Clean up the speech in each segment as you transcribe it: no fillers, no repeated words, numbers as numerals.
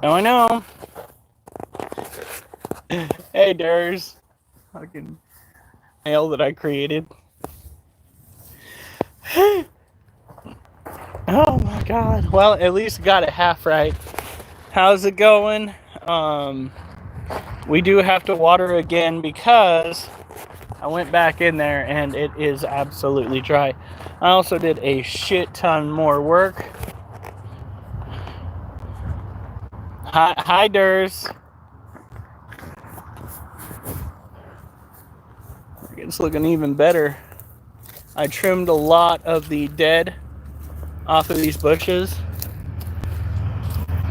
Oh, I know. Hey, Durs. Fucking hail that I created. Oh my god. Well, at least got it half right. How's it going? We do have to water again because I went back in there and it is absolutely dry. I also did a shit ton more work. Hi, Durs. It's looking even better. I trimmed a lot of the dead off of these bushes.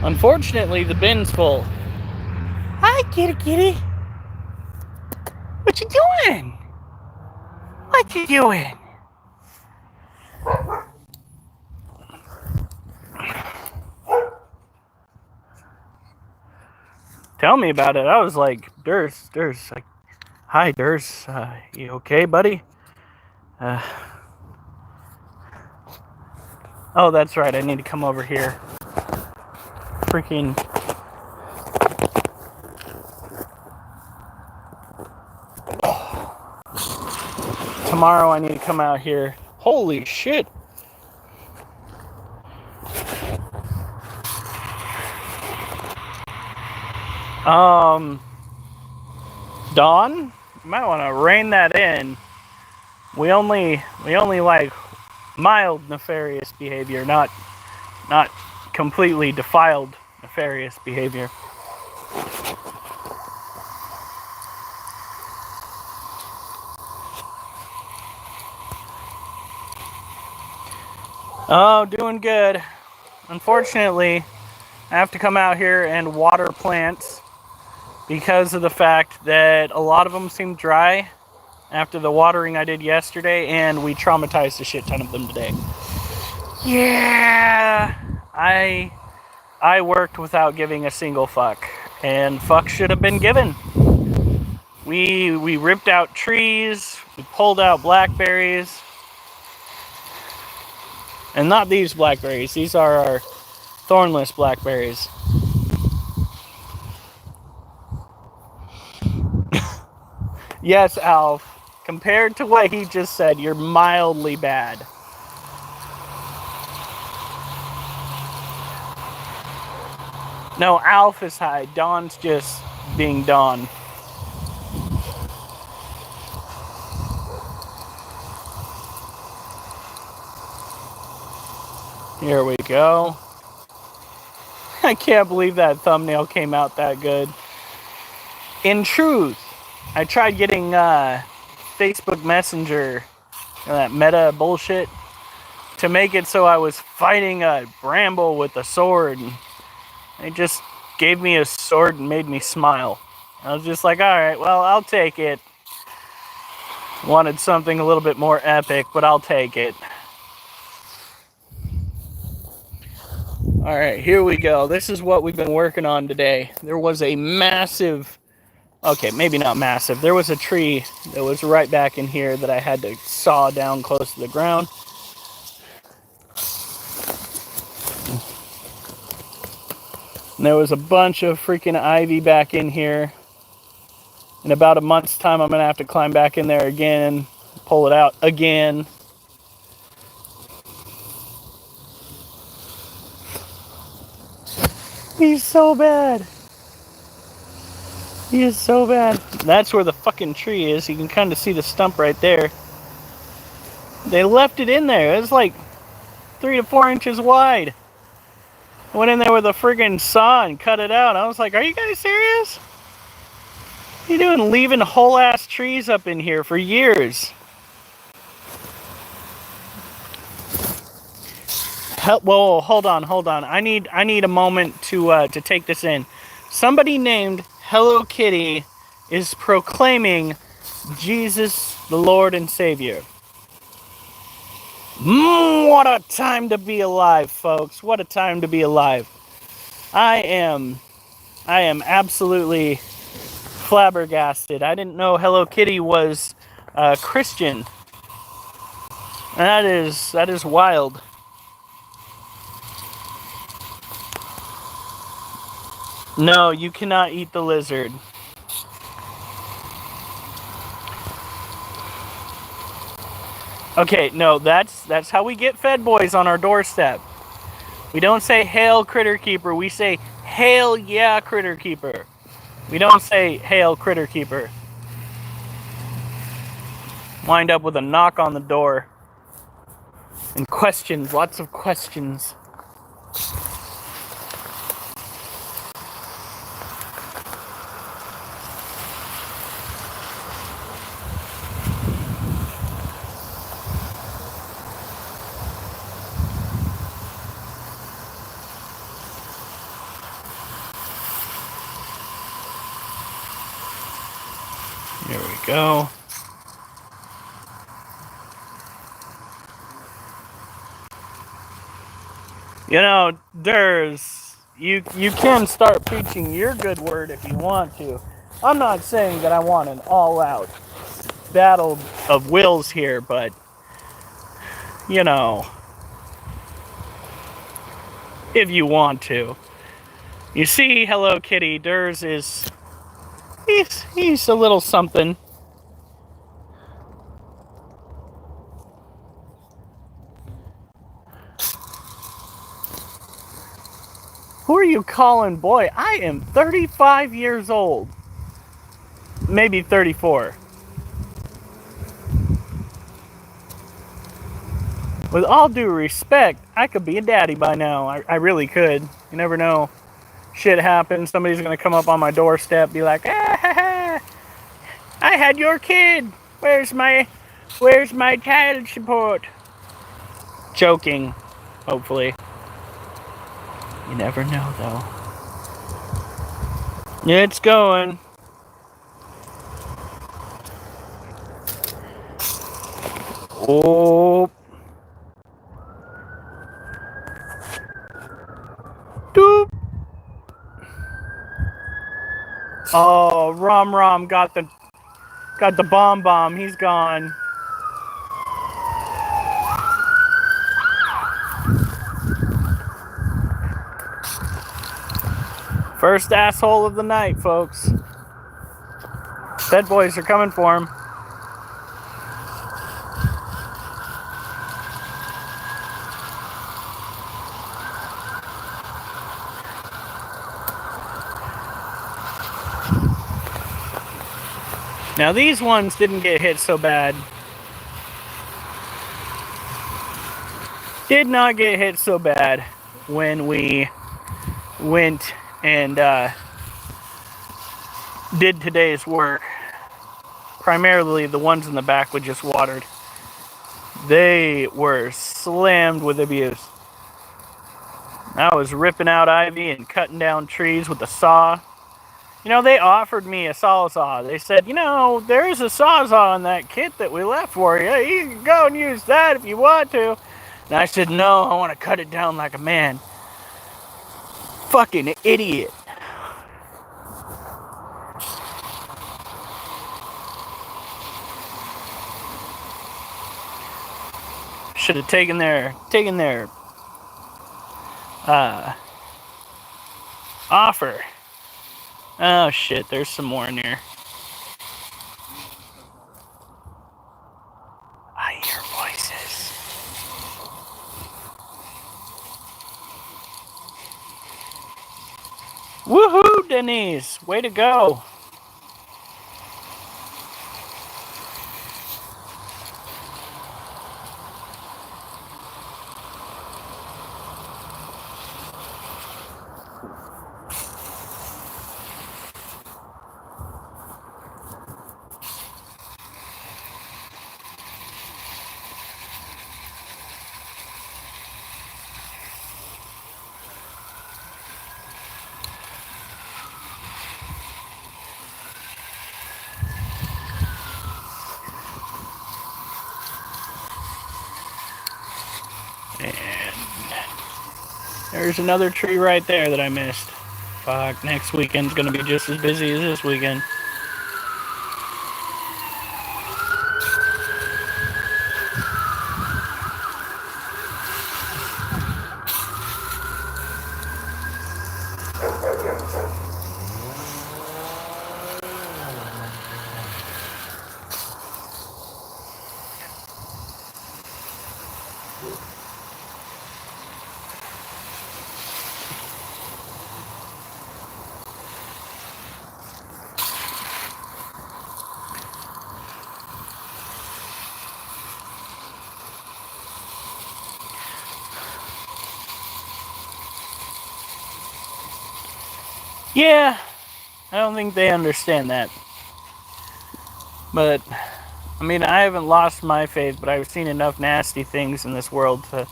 Unfortunately, the bin's full. Hi, kitty. What you doing? What you doing? Tell me about it. I was like, Durs, like, hi, Durs. You okay, buddy? Oh, that's right. I need to come over here. Freaking. Tomorrow I need to come out here. Holy shit. Dawn, you might want to rein that in. We only like mild nefarious behavior, not completely defiled nefarious behavior. Oh, doing good. Unfortunately, I have to come out here and water plants because of the fact that a lot of them seem dry after the watering I did yesterday, and we traumatized a shit ton of them today. Yeah, I worked without giving a single fuck, and fuck should have been given. We ripped out trees, we pulled out blackberries, and not these blackberries. These are our thornless blackberries. Yes, Alf. Compared to what he just said, you're mildly bad. No, Alf is high. Dawn's just being Dawn. Here we go. I can't believe that thumbnail came out that good. In truth, I tried getting Facebook Messenger, that meta bullshit, to make it so I was fighting a bramble with a sword. And it just gave me a sword and made me smile. I was just like, alright, well, I'll take it. Wanted something a little bit more epic, but I'll take it. Alright, here we go. This is what we've been working on today. There was a massive... Okay, maybe not massive. There was a tree that was right back in here that I had to saw down close to the ground. And there was a bunch of freaking ivy back in here. In about a month's time, I'm going to have to climb back in there again, pull it out again. He's so bad. He is so bad. That's where the fucking tree is. You can kind of see the stump right there. They left it in there. It was like 3 to 4 inches wide. I went in there with a friggin' saw and cut it out. I was like, are you guys serious? What are you doing leaving whole ass trees up in here for years? Whoa, hold on. I need a moment to take this in. Somebody named Hello Kitty is proclaiming Jesus the Lord and Savior. What a time to be alive, folks. What a time to be alive. I am absolutely flabbergasted. I didn't know Hello Kitty was Christian. That is wild. No, you cannot eat the lizard. Okay, no, that's how we get fed boys on our doorstep. We don't say hail critter keeper, we say hail yeah critter keeper. We don't say hail critter keeper. Wind up with a knock on the door. And questions, lots of questions. There we go. You know, Durs, you can start preaching your good word if you want to. I'm not saying that I want an all-out battle of wills here, but, you know, if you want to. You see, Hello Kitty, Durs is, he's a little something. Who are you calling boy? I am 35 years old. Maybe 34. With all due respect, I could be a daddy by now. I really could. You never know. Shit happens. Somebody's gonna come up on my doorstep, be like, ah, ha, ha. I had your kid. Where's my child support? Joking, hopefully. You never know, though. It's going. Oh. Doop. Oh, Rom got the bomb. He's gone. First asshole of the night, folks. Fed boys are coming for him. Now these ones didn't get hit so bad. Did not get hit so bad when we went and did today's work. Primarily the ones in the back were just watered. They were slammed with abuse. I was ripping out ivy and cutting down trees with a saw. You know, they offered me a sawzall. They said, you know, there's a sawzall in that kit that we left for you. You can go and use that if you want to. And I said, no, I want to cut it down like a man. Fucking idiot. Should have taken their offer. Oh shit, there's some more in here. I hear voices. Woohoo, Denise! Way to go. There's another tree right there that I missed. Fuck, next weekend's gonna be just as busy as this weekend. Yeah, I don't think they understand that. But, I mean, I haven't lost my faith, but I've seen enough nasty things in this world to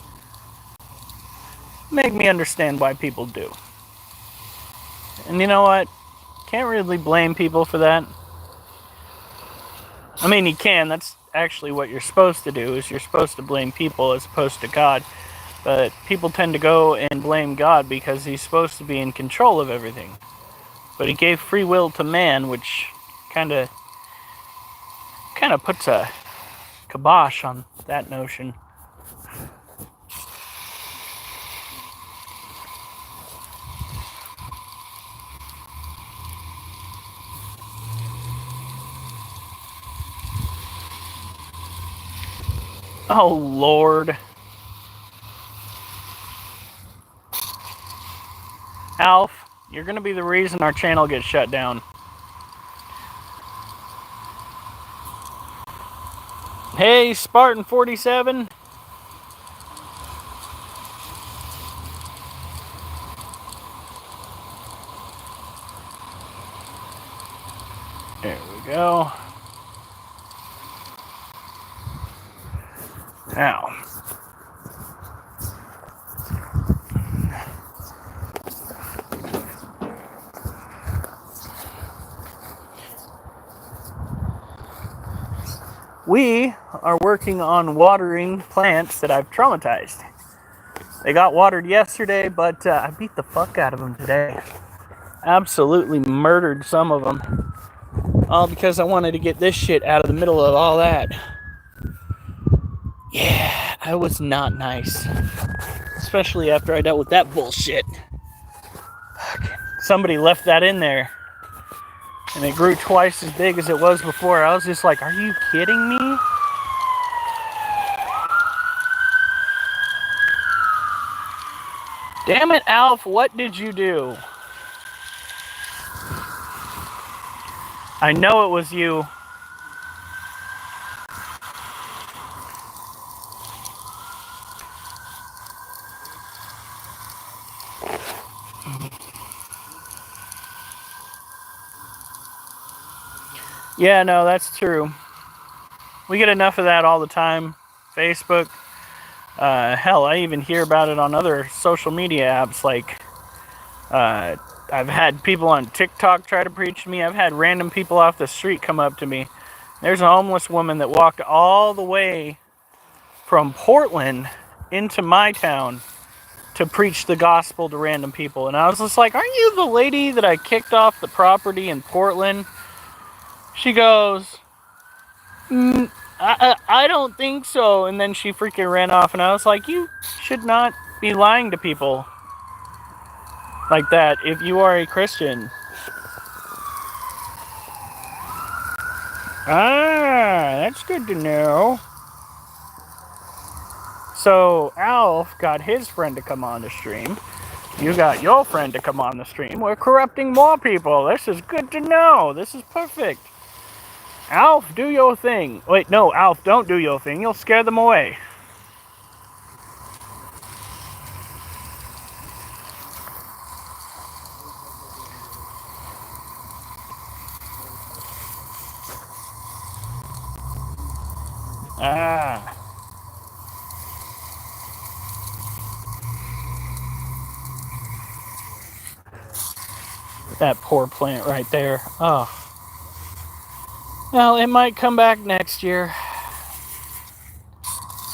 make me understand why people do. And you know what? Can't really blame people for that. I mean, you can. That's actually what you're supposed to do, is you're supposed to blame people as opposed to God. But people tend to go and blame God because he's supposed to be in control of everything. But he gave free will to man, which kind of puts a kibosh on that notion. Oh, Lord. Alf, you're going to be the reason our channel gets shut down. Hey, Spartan 47. There we go. Now. We are working on watering plants that I've traumatized. They got watered yesterday, but I beat the fuck out of them today. Absolutely murdered some of them. All because I wanted to get this shit out of the middle of all that. Yeah, I was not nice. Especially after I dealt with that bullshit. Somebody left that in there. And it grew twice as big as it was before. I was just like, are you kidding me? Damn it, Alf, what did you do? I know it was you. Yeah, no, that's true. We get enough of that all the time. Facebook. Hell, I even hear about it on other social media apps. Like, I've had people on TikTok try to preach to me. I've had random people off the street come up to me. There's a homeless woman that walked all the way from Portland into my town to preach the gospel to random people. And I was just like, aren't you the lady that I kicked off the property in Portland? She goes, I don't think so. And then she freaking ran off. And I was like, you should not be lying to people like that if you are a Christian. Ah, that's good to know. So Alf got his friend to come on the stream. You got your friend to come on the stream. We're corrupting more people. This is good to know. This is perfect. Alf, do your thing. Wait, no, Alf, don't do your thing. You'll scare them away. Ah. That poor plant right there. Oh. Well, it might come back next year.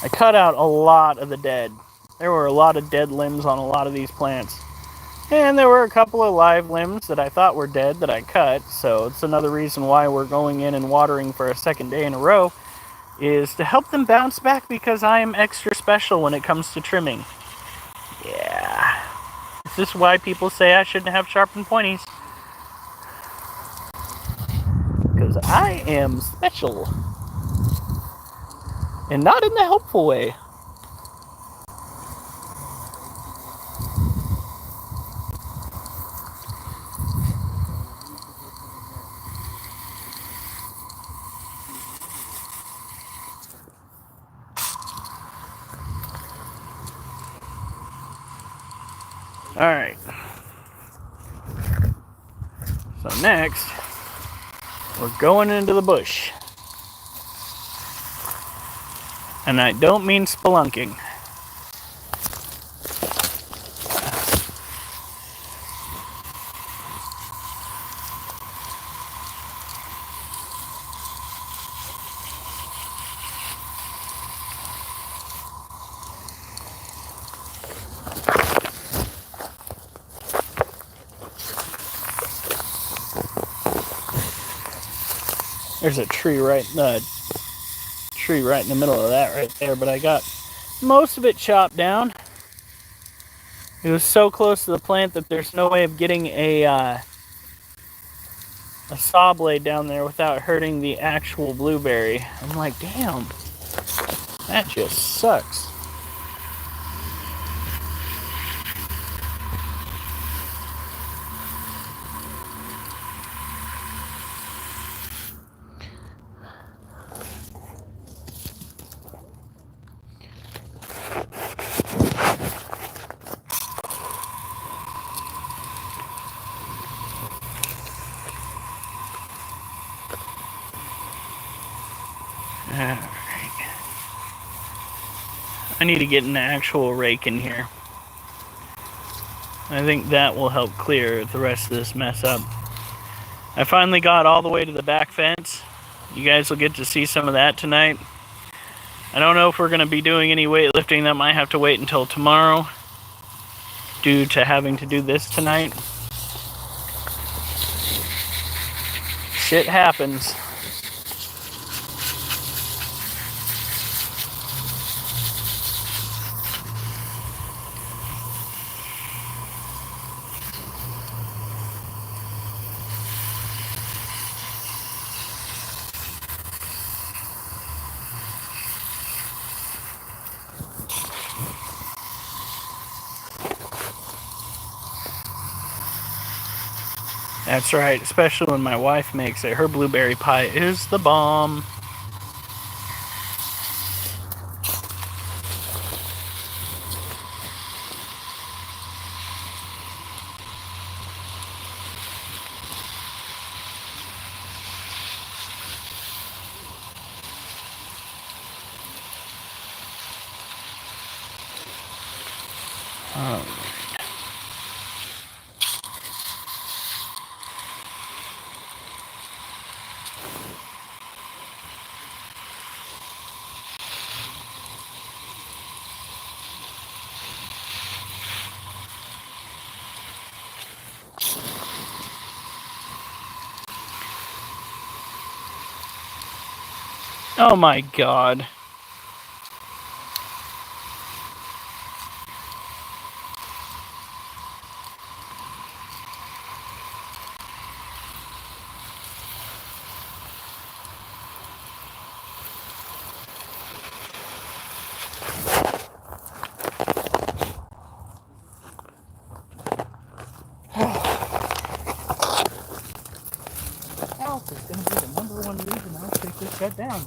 I cut out a lot of the dead. There were a lot of dead limbs on a lot of these plants. And there were a couple of live limbs that I thought were dead that I cut. So it's another reason why we're going in and watering for a second day in a row, is to help them bounce back, because I am extra special when it comes to trimming. Yeah. Is this why people say I shouldn't have sharp and pointies? Because I am special. And not in the helpful way. Alright. So next, we're going into the bush. And I don't mean spelunking. There's a tree right in the middle of that right there, but I got most of it chopped down. It was so close to the plant that there's no way of getting a saw blade down there without hurting the actual blueberry. I'm like, damn, that just sucks. Alright. I need to get an actual rake in here. I think that will help clear the rest of this mess up. I finally got all the way to the back fence. You guys will get to see some of that tonight. I don't know if we're going to be doing any weightlifting. That might have to wait until tomorrow due to having to do this tonight. Shit happens. That's right, especially when my wife makes it. Her blueberry pie is the bomb. Oh my god. Health is going to be the number one reason I'll take this shut down.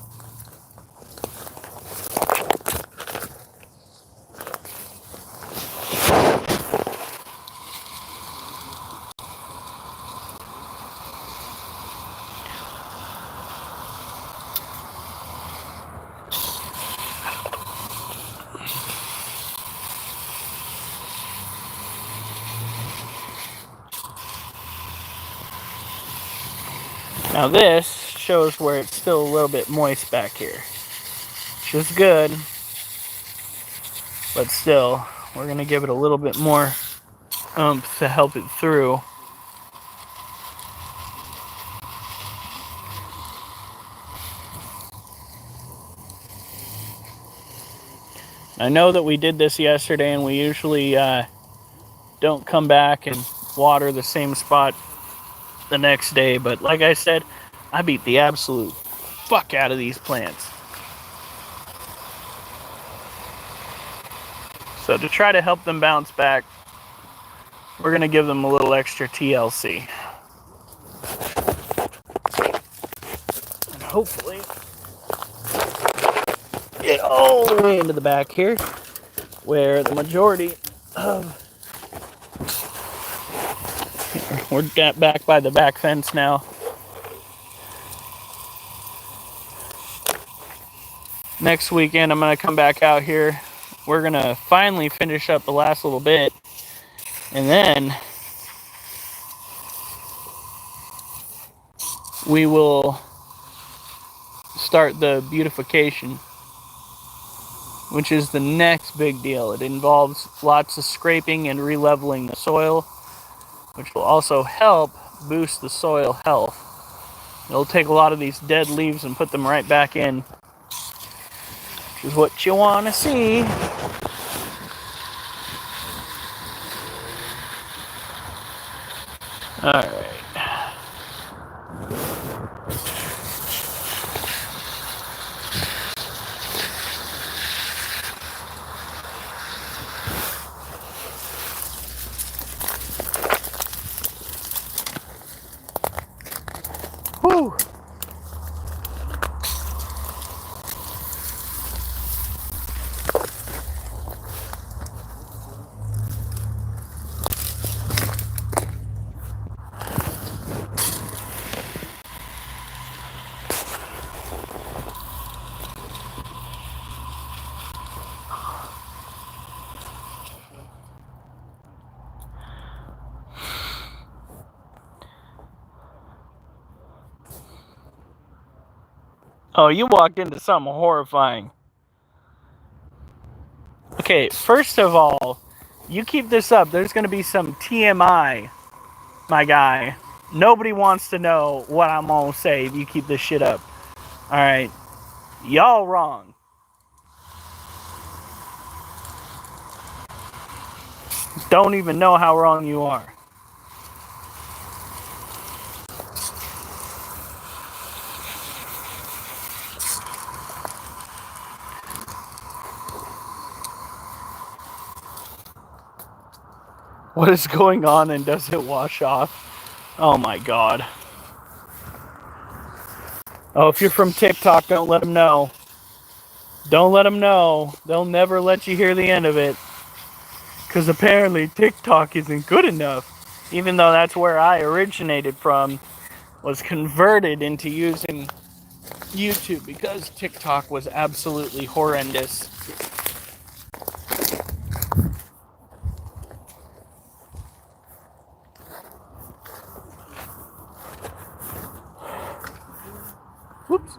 Now this shows where it's still a little bit moist back here, which is good, but still, we're going to give it a little bit more oomph to help it through. I know that we did this yesterday, and we usually don't come back and water the same spot the next day, but like I said, I beat the absolute fuck out of these plants. So to try to help them bounce back, we're going to give them a little extra TLC. And hopefully get all the way into the back here, where the majority of... We're back by the back fence now. Next weekend, I'm going to come back out here. We're going to finally finish up the last little bit. And then we will start the beautification, which is the next big deal. It involves lots of scraping and re-leveling the soil, which will also help boost the soil health. It'll take a lot of these dead leaves and put them right back in, which is what you want to see. All right. Whew. Oh, you walked into something horrifying. Okay, first of all, you keep this up, there's going to be some TMI, my guy. Nobody wants to know what I'm going to say if you keep this shit up. Alright? Y'all wrong. Don't even know how wrong you are. What is going on, and does it wash off? Oh my god. Oh, if you're from TikTok, don't let them know. Don't let them know. They'll never let you hear the end of it. Because apparently TikTok isn't good enough. Even though that's where I originated from. Was converted into using YouTube because TikTok was absolutely horrendous. Whoops.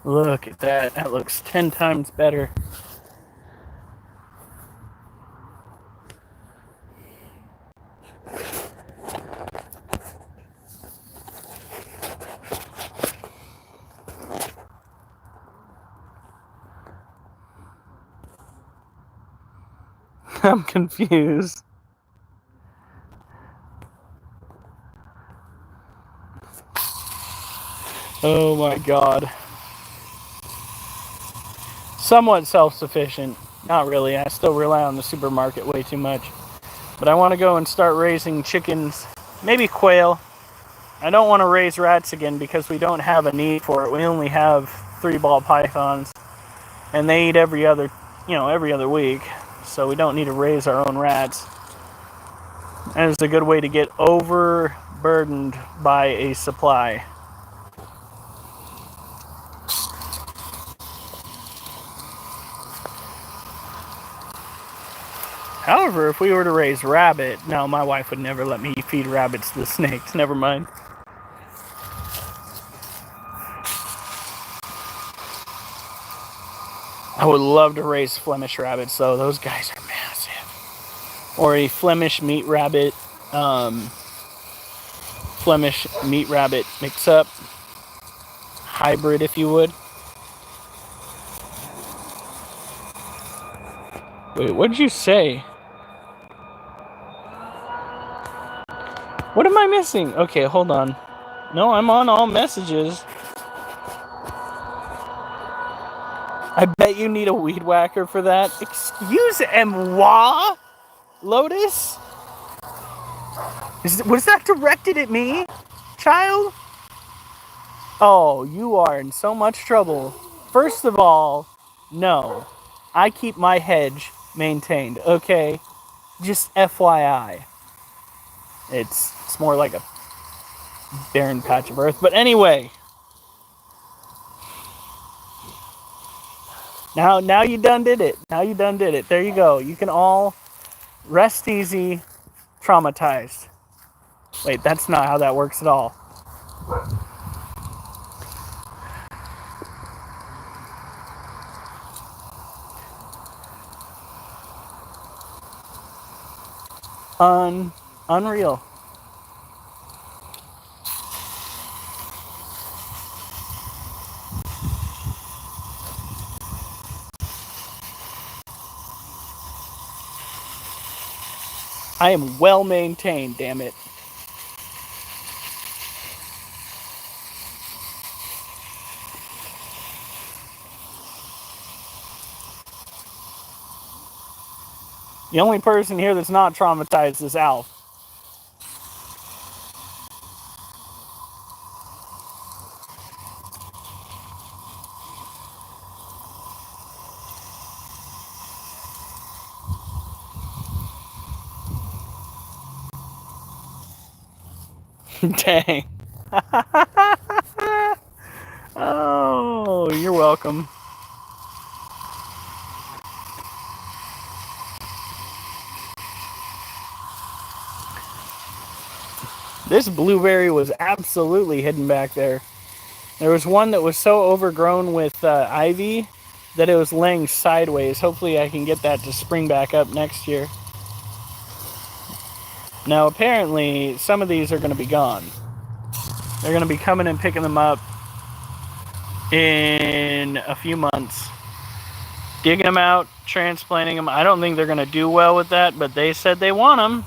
Look at that. That looks 10 times better. I'm confused. Oh my god. Somewhat self-sufficient. Not really. I still rely on the supermarket way too much. But I want to go and start raising chickens. Maybe quail. I don't want to raise rats again because we don't have a need for it. We only have 3-ball pythons. And they eat every other week. So we don't need to raise our own rats. And it's a good way to get overburdened by a supply. However, if we were to raise rabbit, no, my wife would never let me feed rabbits to the snakes. Never mind. I would love to raise Flemish rabbits, though. Those guys are massive. Or a Flemish meat rabbit, Flemish meat rabbit mix-up. Hybrid, if you would. Wait, what did you say? What am I missing? Okay, hold on. No, I'm on all messages. I bet you need a weed whacker for that. Excuse-moi, Lotus? Was that directed at me, child? Oh, you are in so much trouble. First of all, no. I keep my hedge maintained, okay? Just FYI. It's more like a barren patch of earth. But anyway. Now you done did it. Now you done did it. There you go. You can all rest easy, traumatized. Wait, that's not how that works at all. Unreal. I am well maintained, damn it. The only person here that's not traumatized is Alf. Dang. Oh, you're welcome. This blueberry was absolutely hidden back there. There was one that was so overgrown with ivy that it was laying sideways. Hopefully I can get that to spring back up next year. Now apparently some of these are going to be gone. They're going to be coming and picking them up in a few months. Digging them out, transplanting them. I don't think they're going to do well with that, but they said they want them.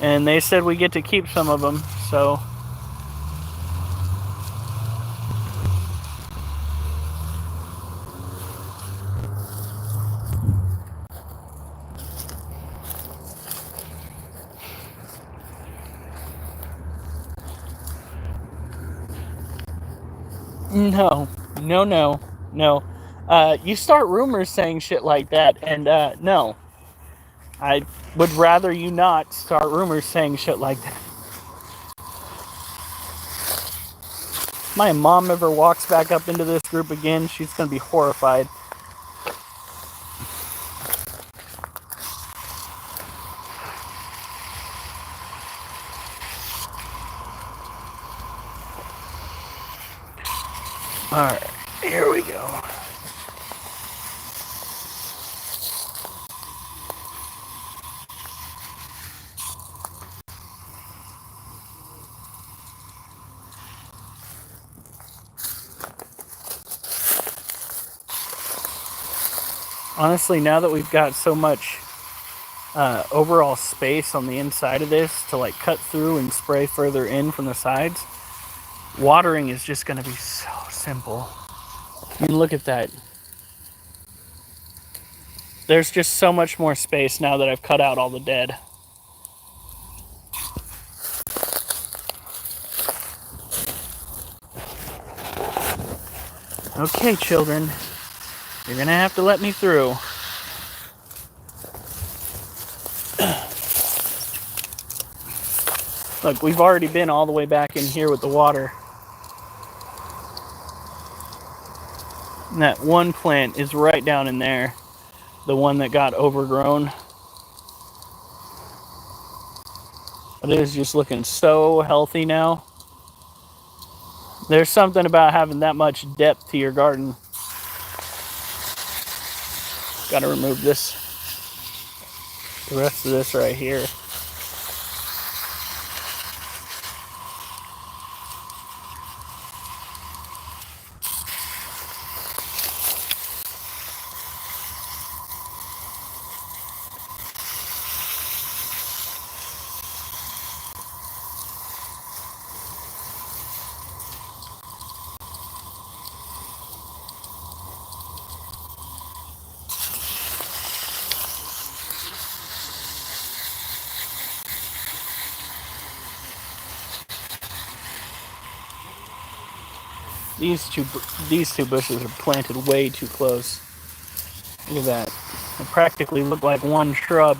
And they said we get to keep some of them, so... No. You start rumors saying shit like that, and no. I would rather you not start rumors saying shit like that. My mom ever walks back up into this group again, she's gonna be horrified. Alright, here we go. Honestly, now that we've got so much overall space on the inside of this to like cut through and spray further in from the sides, watering is just going to be so simple. I mean, look at that. There's just so much more space now that I've cut out all the dead. Okay, children. You're gonna have to let me through. Look, we've already been all the way back in here with the water. And that one plant is right down in there. The one that got overgrown. But it is just looking so healthy now. There's something about having that much depth to your garden. Gotta remove this. The rest of this right here. These two bushes are planted way too close. Look at that. They practically look like one shrub.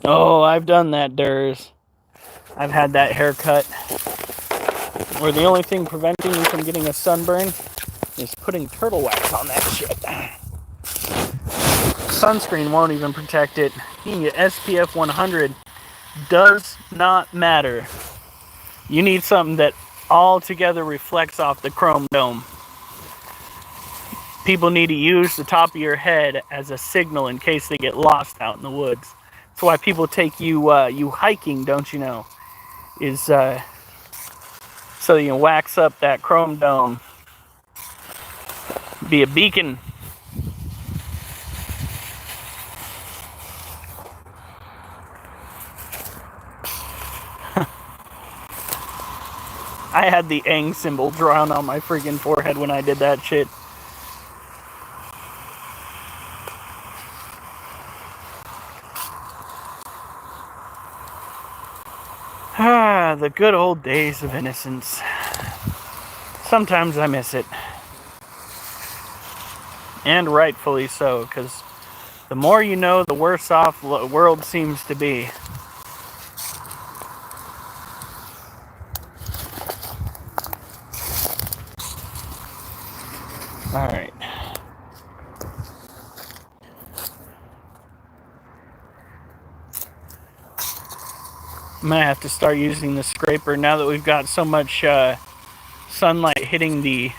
Oh, I've done that, Durs. I've had that haircut where the only thing preventing you from getting a sunburn is putting turtle wax on that shit. Sunscreen won't even protect it. You can get SPF 100. Does not matter. You need something that altogether reflects off the chrome dome. People need to use the top of your head as a signal in case they get lost out in the woods. That's why people take you hiking, don't you know? Is so you can wax up that chrome dome. Be a beacon. I had the Aang symbol drawn on my freaking forehead when I did that shit. Ah, the good old days of innocence. Sometimes I miss it. And rightfully so, because the more you know, the worse off the world seems to be. Alright. I'm gonna have to start using the scraper now that we've got so much sunlight hitting the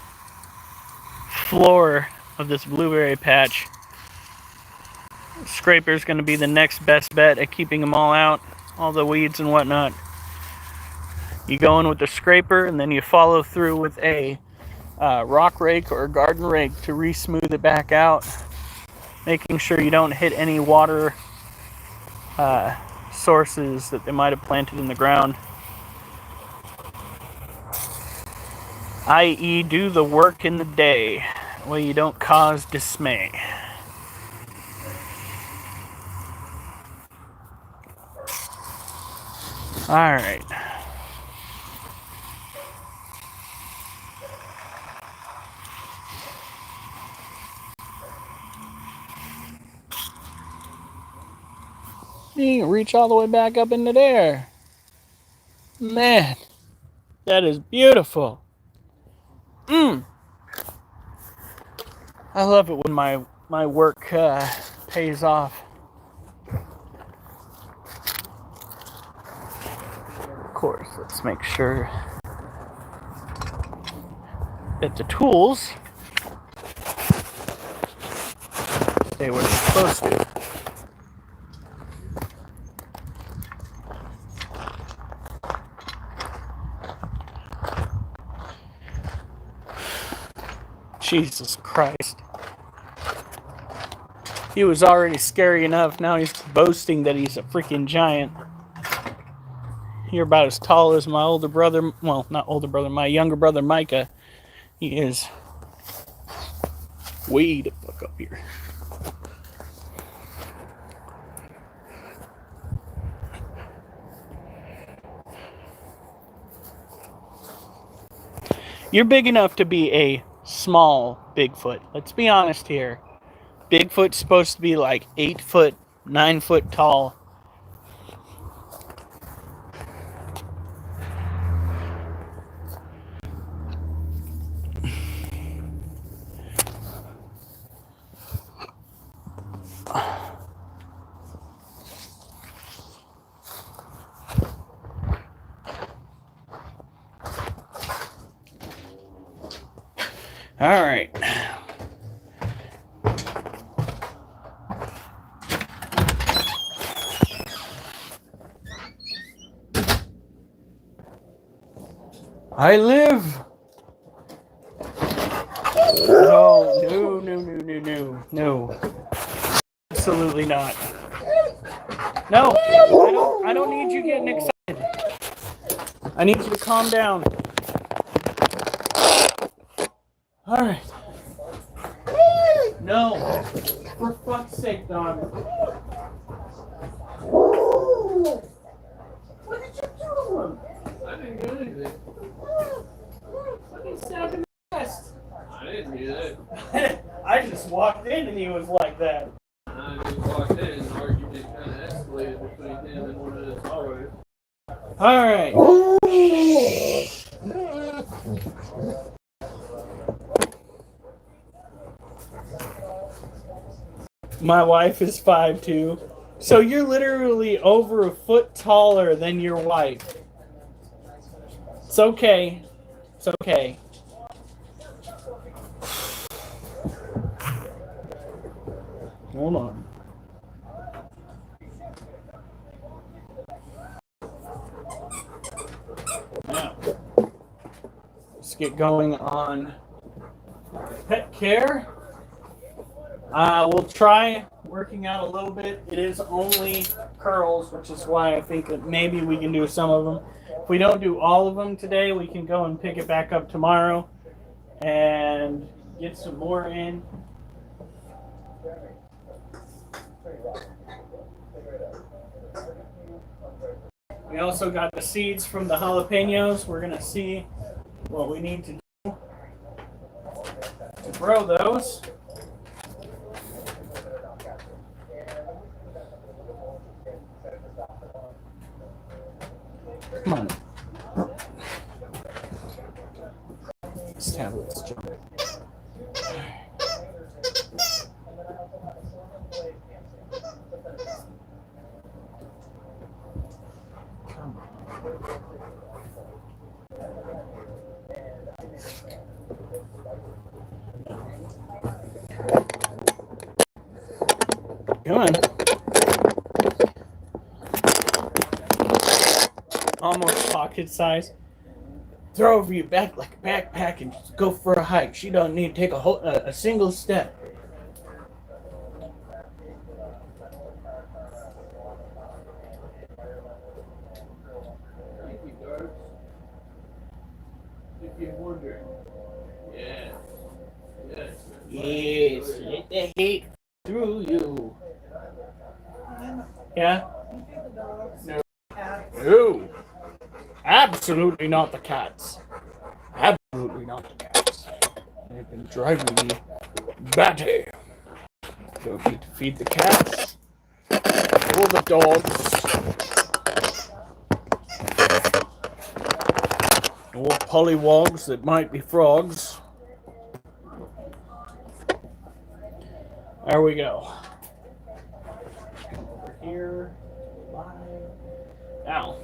floor of this blueberry patch. Scraper is gonna be the next best bet at keeping them all out, all the weeds and whatnot. You go in with the scraper and then you follow through with a rock rake or a garden rake to re-smooth it back out, making sure you don't hit any water sources that they might have planted in the ground. I.e., do the work in the day, where you don't cause dismay. Alright. You can reach all the way back up into there. Man, that is beautiful. I love it when my work pays off. Of course, let's make sure that the tools stay where they're supposed to. Jesus Christ. He was already scary enough, now he's boasting that he's a freaking giant. You're about as tall as my older brother, well, not older brother, my younger brother Micah. He is way the fuck up here. You're big enough to be a small Bigfoot. Let's be honest here. Bigfoot's supposed to be like 8 foot, 9 foot tall. All right. I live. No. Absolutely not. No, I don't need you getting excited. I need you to calm down. All right. No. For fuck's sake, Don. What did you do to him? I didn't do anything. Fucking stabbed him in the chest. I didn't do that. I just walked in and he was like that. I just walked in and the argument just kind of escalated between him and one of his followers. All right. My wife is 5'2", so you're literally over a foot taller than your wife. It's okay. It's okay. Hold on. Now, let's get going on pet care. We'll try working out a little bit. It is only curls, which is why I think that maybe we can do some of them. If we don't do all of them today, we can go and pick it back up tomorrow and get some more in. We also got the seeds from the jalapenos. We're going to see what we need to do to grow those. Come on. This tablet's jumping. Come on. Almost pocket size. Throw over your back like a backpack and just go for a hike. She don't need to take a single step. Thank you, Darts. If you're wondering. Yes. Yes. Yes, let the hate through you. Yeah? No. No. Absolutely not the cats. Absolutely not the cats. They've been driving me batty. Don't need to feed the cats or the dogs or pollywogs that might be frogs. There we go. Over here. Live. Now.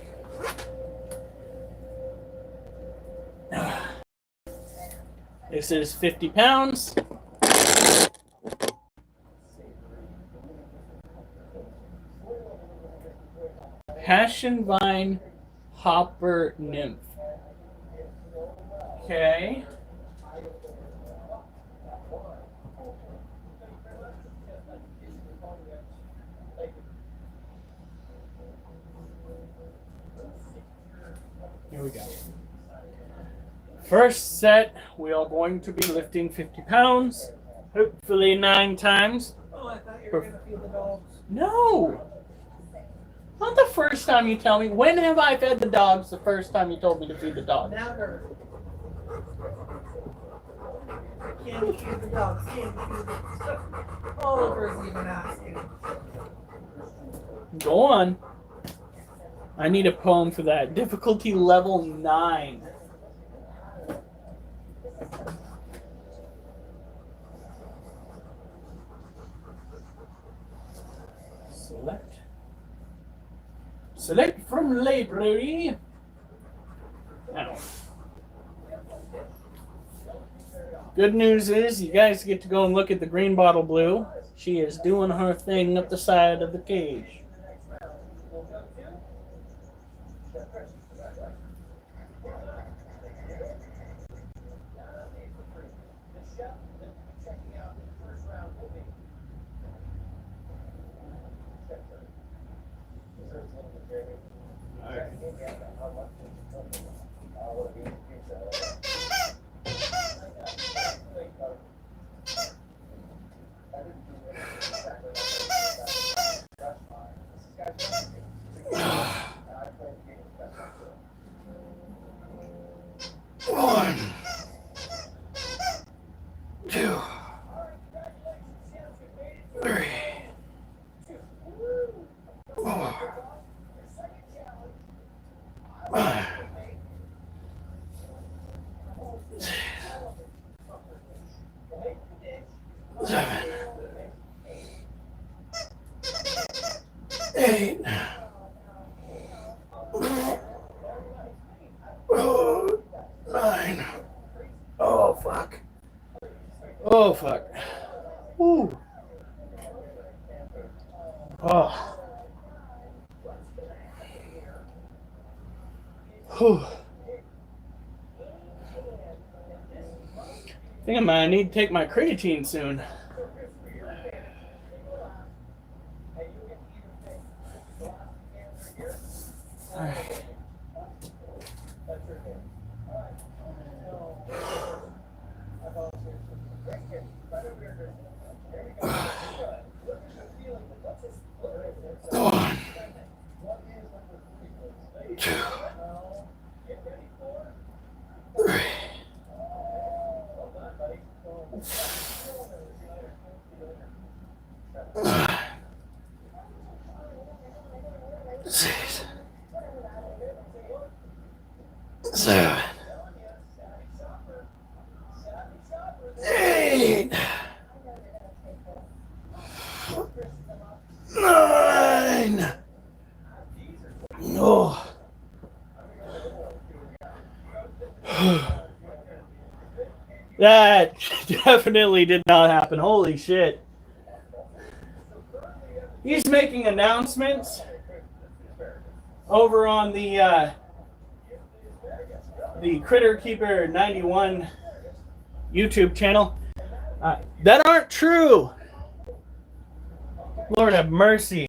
This is 50 pounds. Passion vine hopper nymph. Okay. Here we go. First set, we are going to be lifting 50 pounds, hopefully 9 times. Oh, I thought you were going to feed the dogs. No! Not the first time you tell me. When have I fed the dogs the first time you told me to feed the dogs? Never. Can't you feed the dogs? Can't you feed the dogs? Oliver's even asking. Go on. I need a poem for that. Difficulty level 9. Select from library. Now, good news is you guys get to go and look at the green bottle blue. She is doing her thing up the side of the cage. 1, 2, 3, 4, 5, 6, 7, 8, 9. Oh, fuck. Oh, fuck. Woo. Oh. Whew. I think I might need to take my creatine soon. All right. One, 2, 3, 5, 6, 7, 8, 9. No. That definitely did not happen. Holy shit. He's making announcements over on the Critter Keeper 91 YouTube channel that aren't true. Lord have mercy.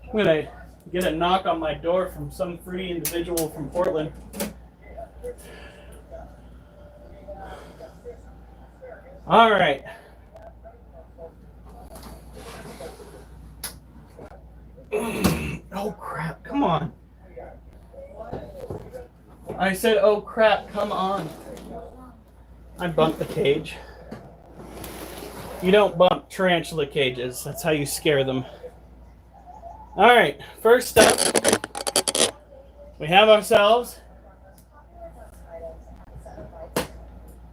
I'm gonna get a knock on my door from some fruity individual from Portland. All right. Oh crap, come on. I said, oh crap, come on. I bumped the cage. You don't bump tarantula cages. That's how you scare them. All right, first up, we have ourselves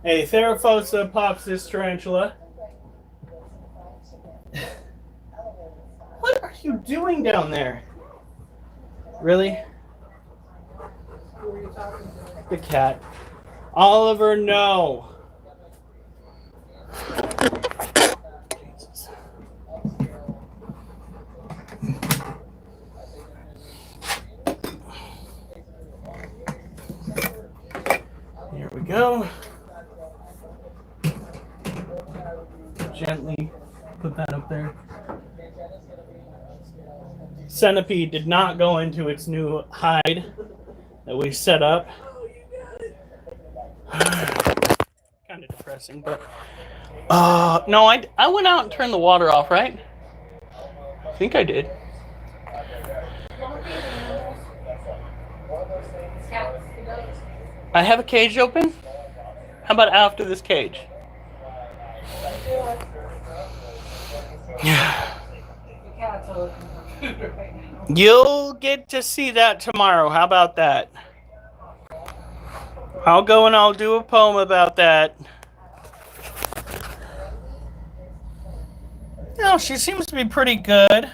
a Theraphosa popsis tarantula. What are you doing down there? Really? Who are you talking to? The cat. Oliver, no. Jesus. Here we go. Gently put that up there. Centipede did not go into its new hide that we set up. Kind of depressing, but no, I went out and turned the water off, right? I think I did. I have a cage open. How about after this cage? You'll get to see that tomorrow. How about that? I'll go and I'll do a poem about that. No, she seems to be pretty good.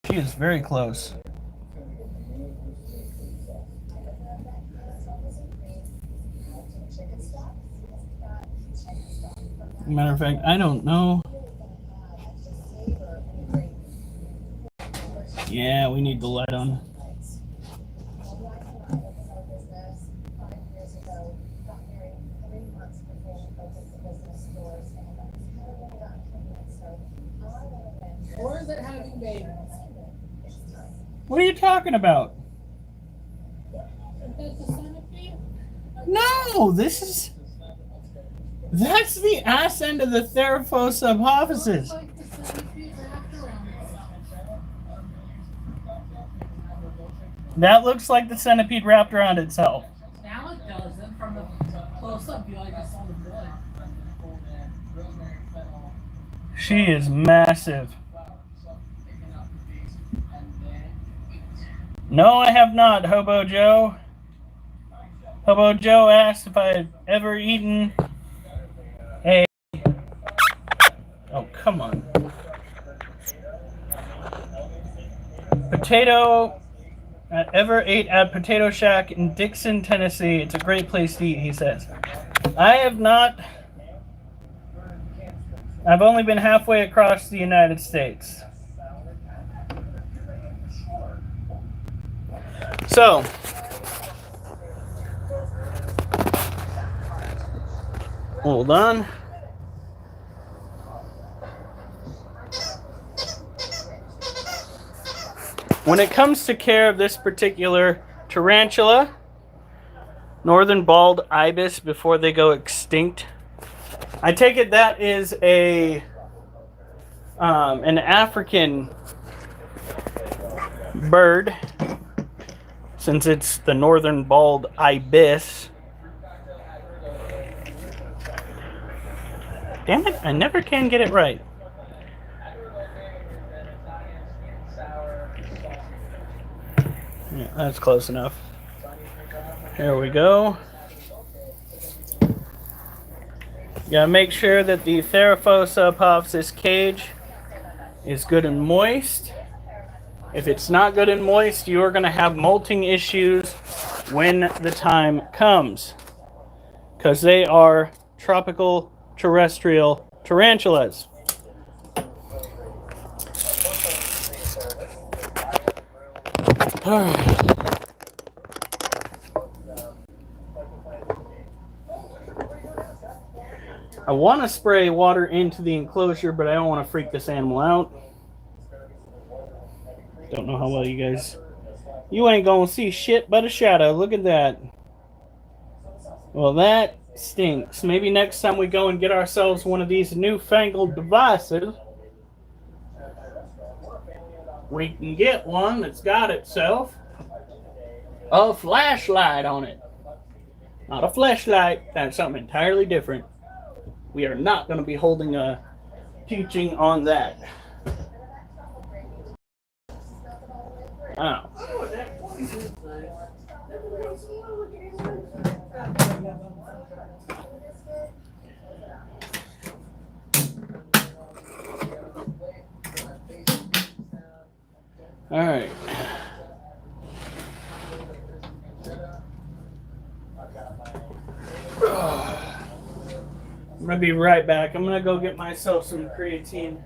She is very close. Matter of fact, I don't know. Yeah, we need the light on. Or is it having babies? What are you talking about? Is that the centipede? No, that's the ass end of the Theraphosa apophysis. Like the centipede wrapped around That looks like the centipede wrapped around itself. Now it doesn't. From the close-up view, I just saw the blood. She is massive. No, I have not, Hobo Joe. Hobo Joe asked if I had ever eaten a... Oh, come on. Potato... I ever ate at Potato Shack in Dixon, Tennessee. It's a great place to eat, he says. I have not. I've only been halfway across the United States. So, hold on. When it comes to care of this particular tarantula, northern bald ibis before they go extinct, I take it that is an African bird, since it's the northern bald ibis. Damn it, I never can get it right. Yeah, that's close enough. Here we go. You gotta make sure that the Theraphosa apophysis cage is good and moist. If it's not good and moist, you are gonna have molting issues when the time comes, because they are tropical terrestrial tarantulas. I want to spray water into the enclosure, but I don't want to freak this animal out. Don't know how well you guys... You ain't gonna see shit but a shadow. Look at that. Well, that stinks. Maybe next time we go and get ourselves one of these newfangled devices, we can get one that's got itself a flashlight on it. Not a flashlight. That's something entirely different. We are not going to be holding a teaching on that. Oh. All right. I'm going to be right back. I'm going to go get myself some creatine.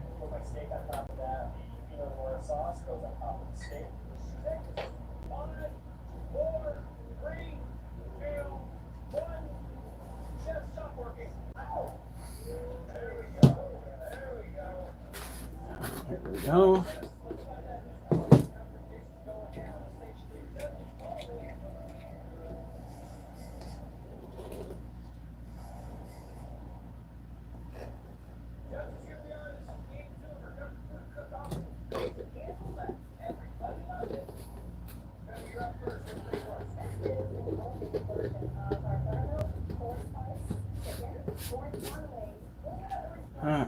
There we go. Huh.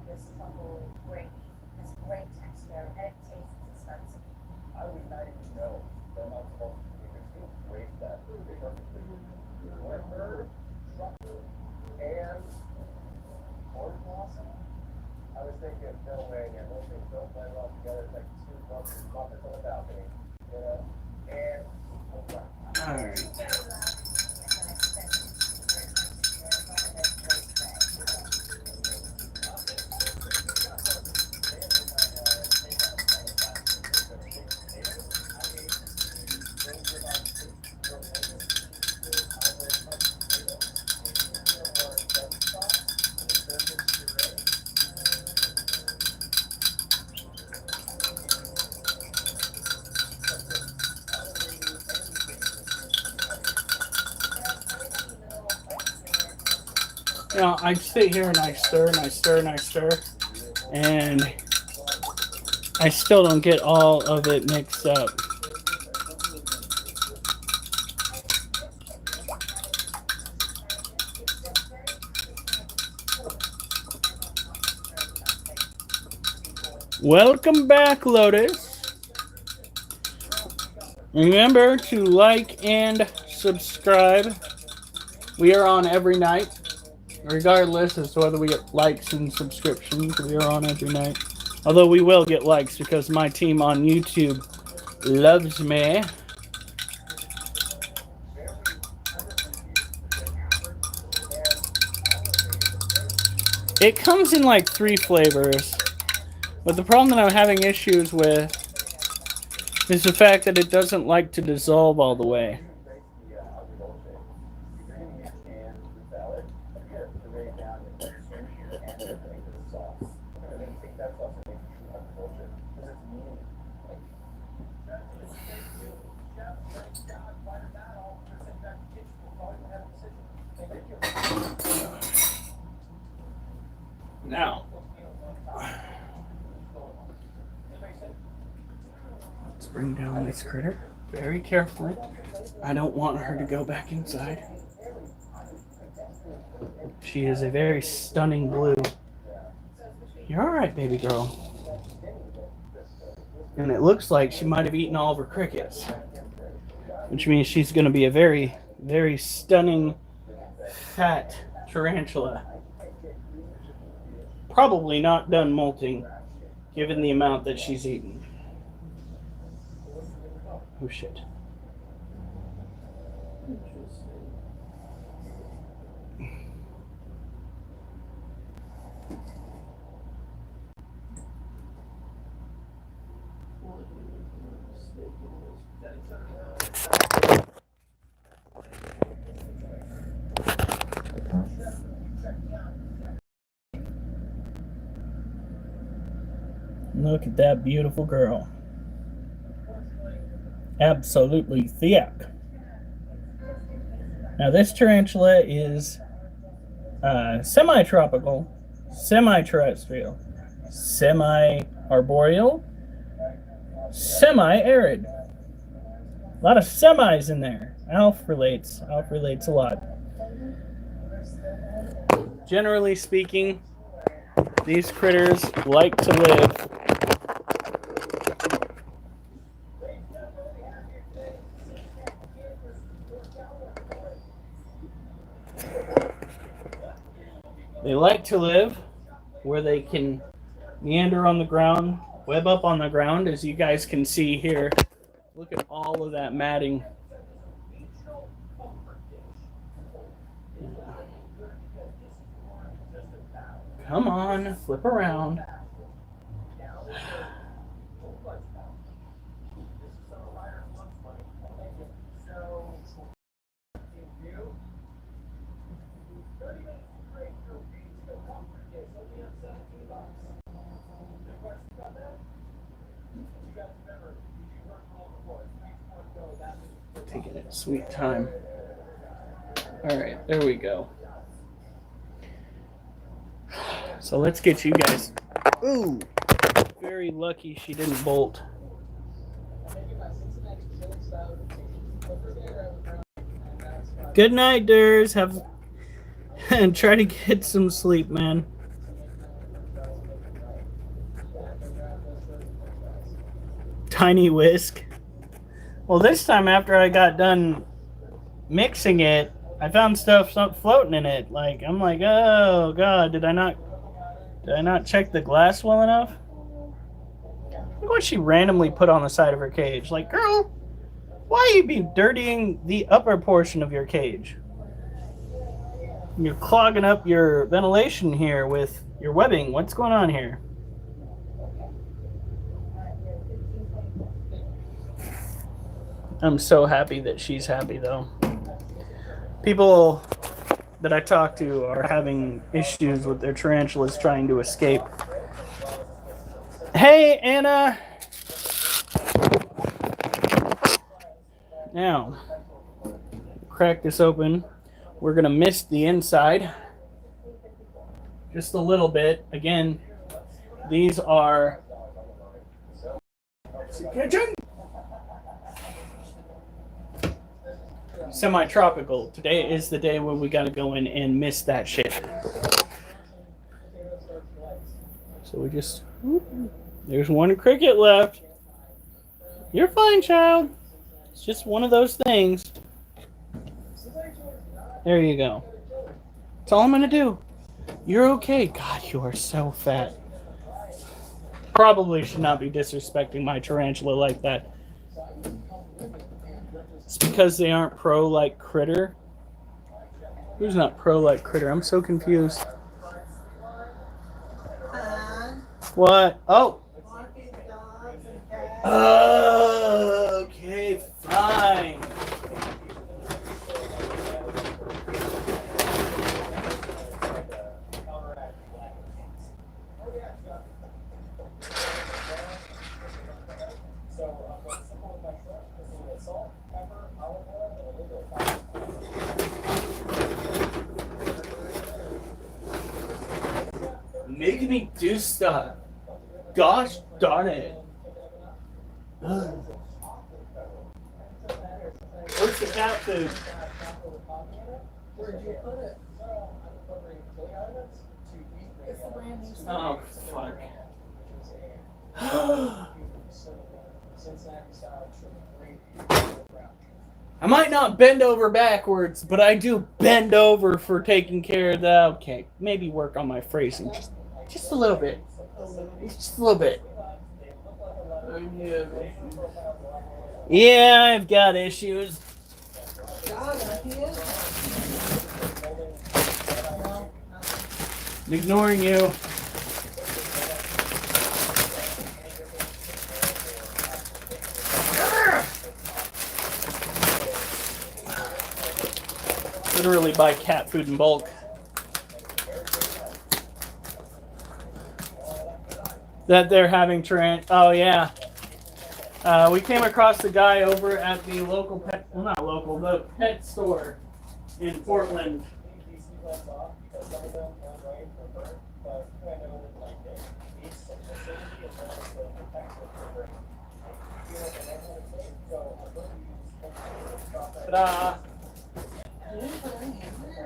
This is a whole great, this great texture, and it tastes expensive. I would not even know they're not supposed to be consumed. Waste that perfectly. Limber, truffle, and corn blossom. I was thinking, no way, man, those things don't blend well together. It's like two muffins on the balcony, you know? And, All right. You know, I sit here and I stir and I stir and I stir, and I still don't get all of it mixed up. Welcome back, Lotus. Remember to like and subscribe. We are on every night, regardless as to whether we get likes and subscriptions. We are on every night. Although we will get likes because my team on YouTube loves me. It comes in like 3 flavors. But the problem that I'm having issues with is the fact that it doesn't like to dissolve all the way. Now, let's bring down this critter very carefully. I don't want her to go back inside. She is a very stunning blue. You're all right, baby girl. And it looks like she might have eaten all of her crickets, which means she's going to be a very, very stunning, fat tarantula. Probably not done molting, given the amount that she's eaten. Oh shit. Look at that beautiful girl. Absolutely thick. Now this tarantula is semi-tropical, semi-terrestrial, semi-arboreal, semi-arid. A lot of semis in there. Alf relates a lot. Generally speaking, these critters like to live where they can meander on the ground, web up on the ground, as you guys can see here. Look at all of that matting. Come on, flip around. Taking it sweet time. All right, there we go. So let's get you guys. Ooh, very lucky she didn't bolt. Good night, Durs. Have and try to get some sleep, man. Tiny whisk. Well, this time after I got done mixing it, I found stuff floating in it. Like, I'm like, oh god, did I not check the glass well enough? Look what she randomly put on the side of her cage. Like, girl, why you be dirtying the upper portion of your cage? You're clogging up your ventilation here with your webbing. What's going on here? I'm so happy that she's happy, though. People that I talk to are having issues with their tarantulas trying to escape. Hey, Anna! Now, crack this open. We're going to mist the inside. just a little bit. Again, these are semi-tropical. Today is the day when we gotta go in and miss that shit. So we just, there's one cricket left. You're fine, child. It's just one of those things. There you go. That's all I'm gonna do. You're okay. God, you are so fat. Probably should not be disrespecting my tarantula like that. It's because they aren't pro like Critter. Who's not pro like Critter? I'm so confused. What? Oh. Okay, fine. Making me do stuff. Gosh darn it. What's the cat food? Where'd you put it? It's the brand new stuff. Oh, fuck. I might not bend over backwards, but I do bend over for taking care of that. Okay, maybe work on my phrasing just a little bit. Just a little bit. Yeah, I've got issues. Ignoring you. Literally buy cat food in bulk. That they're having oh yeah. We came across the guy over at the local pet, well not local, the pet store in Portland. Ta-da!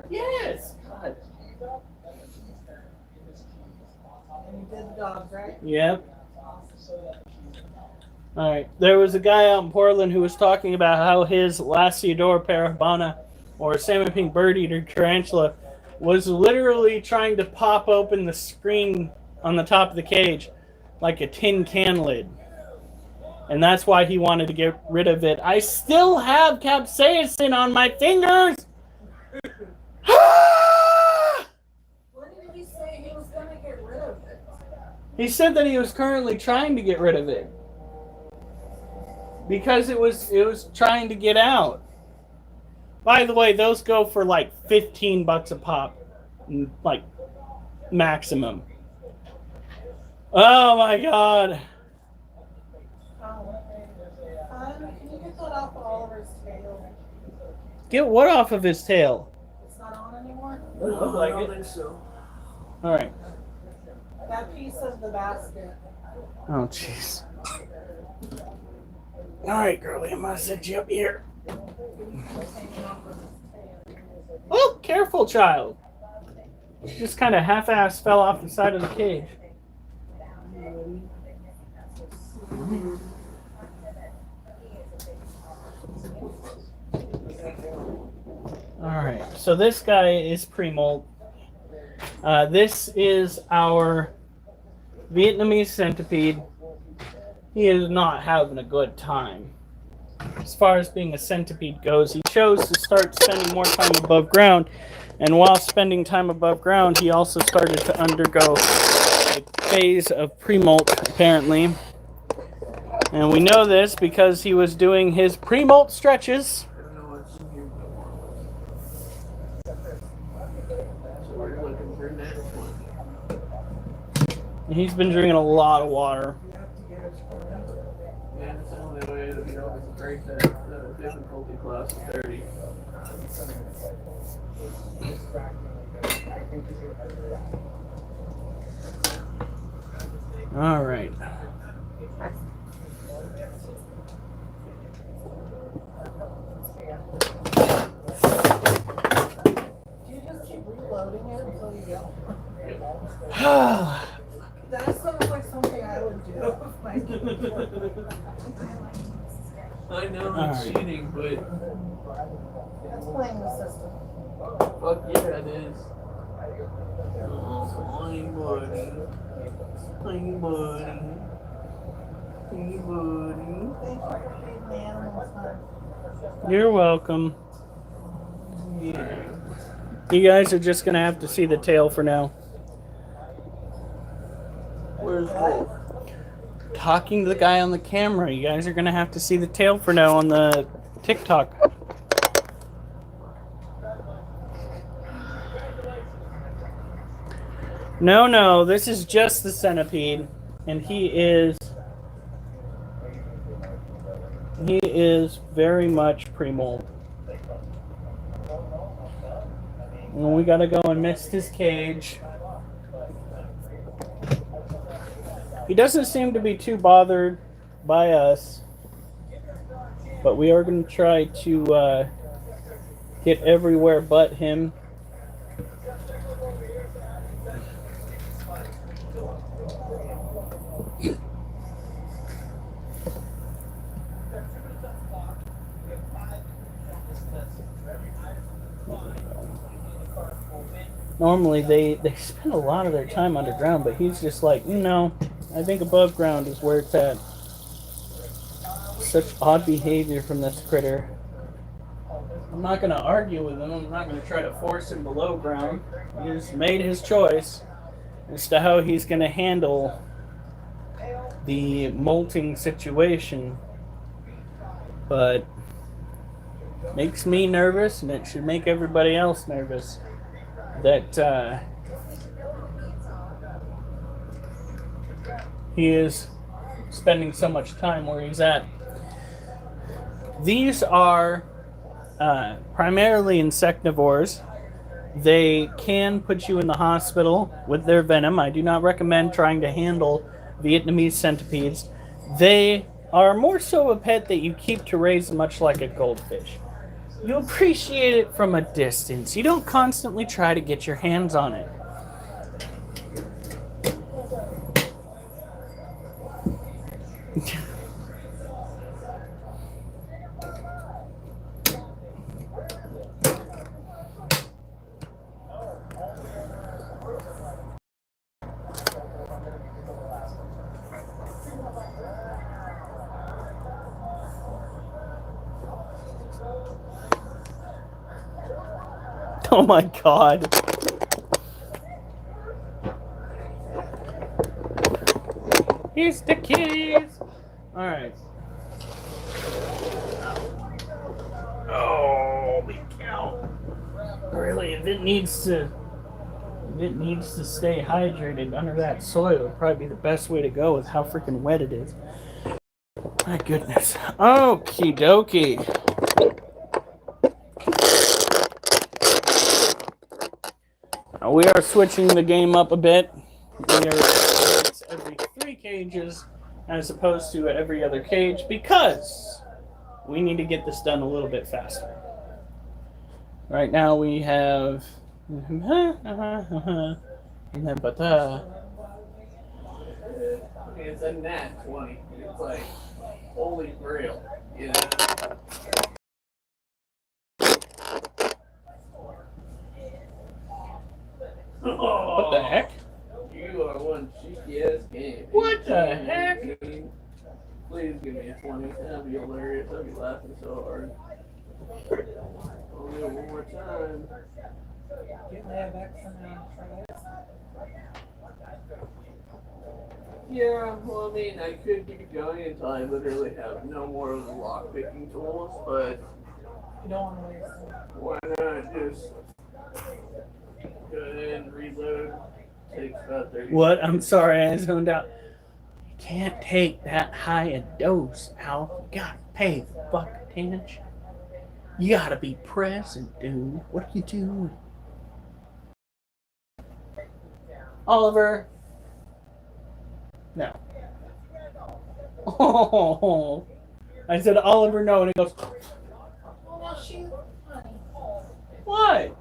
Yes! God. And you did the dogs, right? Yep. Alright. There was a guy out in Portland who was talking about how his Lasiodora parabana, or salmon pink bird eater tarantula, was literally trying to pop open the screen on the top of the cage like a tin can lid. And that's why he wanted to get rid of it. I still have capsaicin on my fingers! When did he say he was going to get rid of it? He said that he was currently trying to get rid of it. Because it was trying to get out. By the way, those go for like $15 a pop. Like, maximum. Oh my god. Can you get that off of Oliver's tail? Get what off of his tail? It's not on anymore? Look like it. think so. Alright. That piece of the basket. Oh, jeez. Alright, girlie, I'm gonna set you up here. Oh, careful, child. She just kind of half-ass fell off the side of the cage. Alright, so this guy is pre-molt. This is our Vietnamese centipede. He is not having a good time. As far as being a centipede goes, he chose to start spending more time above ground. And while spending time above ground, he also started to undergo a phase of pre-molt, apparently. And we know this because he was doing his pre-molt stretches. I don't know what's in here. So we're looking for next one. And he's been drinking a lot of water. And it's the only way to be able to break that difficulty class of 30. All right. Do you just keep reloading it until you go? I That sounds like something I would do with my I know All it's right. cheating, but That's playing the system. fuck yeah, it is. Oh, my buddy. Hey, buddy. Hey, buddy. Thank you for feeding the animals, hon. You're welcome. Yeah. You guys are just gonna have to see the tail for now. Where's Wolf? Talking to the guy on the camera. You guys are gonna have to see the tail for now on the TikTok. No, this is just the centipede, and he is very much pre-molt. And we gotta go and mist his cage. He doesn't seem to be too bothered by us, but we are going to try to get everywhere but him. Normally they spend a lot of their time underground, but he's just like, no, I think above ground is where it's at. Such odd behavior from this critter. I'm not going to argue with him. I'm not going to try to force him below ground. He's made his choice as to how he's going to handle the molting situation. But makes me nervous, and it should make everybody else nervous that he is spending so much time where he's at. These are primarily insectivores. They can put you in the hospital with their venom. I do not recommend trying to handle Vietnamese centipedes. They are more so a pet that you keep to raise much like a goldfish. You appreciate it from a distance. You don't constantly try to get your hands on it. Oh my god. Here's the kitties. Alright. Oh, big cow. Really, if it needs to stay hydrated under that soil, it'll probably be the best way to go with how freaking wet it is. My goodness. Okie dokie. We are switching the game up a bit. We are every 3 cages as opposed to every other cage because we need to get this done a little bit faster. Right now we have It's a nat 20. It's like, holy grail. You know? What the heck? You are one cheeky ass game. What the heck? Please give me a 20. That'd be hilarious. I'd be laughing so hard. I'll do it one more time. Can't they have extra now? Yeah, well, I mean, I could keep going until I literally have no more of the lock picking tools, but You don't want to waste it. why not just go ahead and reload? Takes about 30 What? I'm sorry, I zoned out. You can't take that high a dose, pal. You gotta pay the fucking attention. You gotta be present, dude. What are you doing? Oliver. No. Oh, I said Oliver no, and he goes, Well, now she, honey, what?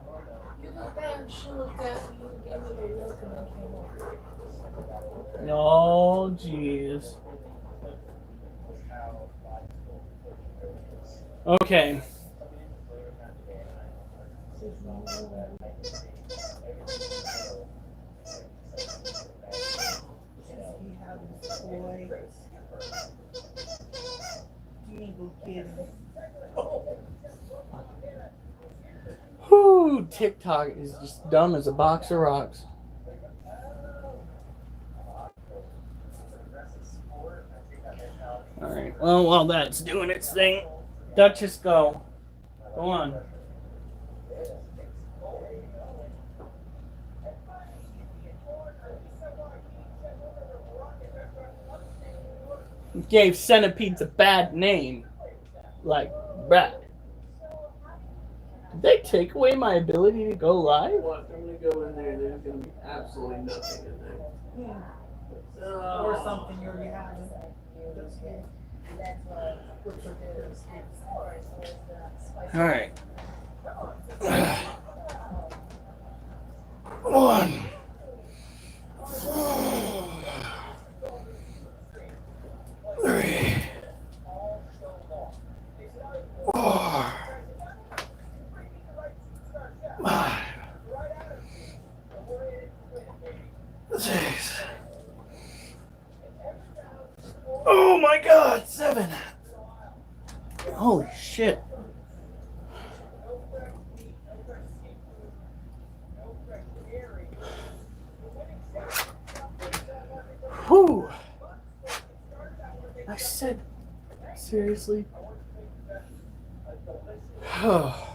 you looked at her, she looked at me, and gave me the look, and then came over. Oh, jeez. Okay. He had this boy. You need to go get him. Whew, TikTok is just dumb as a box of rocks. Alright, well, while that's doing its thing, Duchess, go. Go on. Gave centipedes a bad name. Like, bruh. Did they take away my ability to go live? What? I'm gonna go in there. There's gonna be absolutely nothing in there. Or something you already have. Alright. One. Three. 4. 5. 6. Oh my God, 7. Holy shit. Whew. I said, seriously? Oh.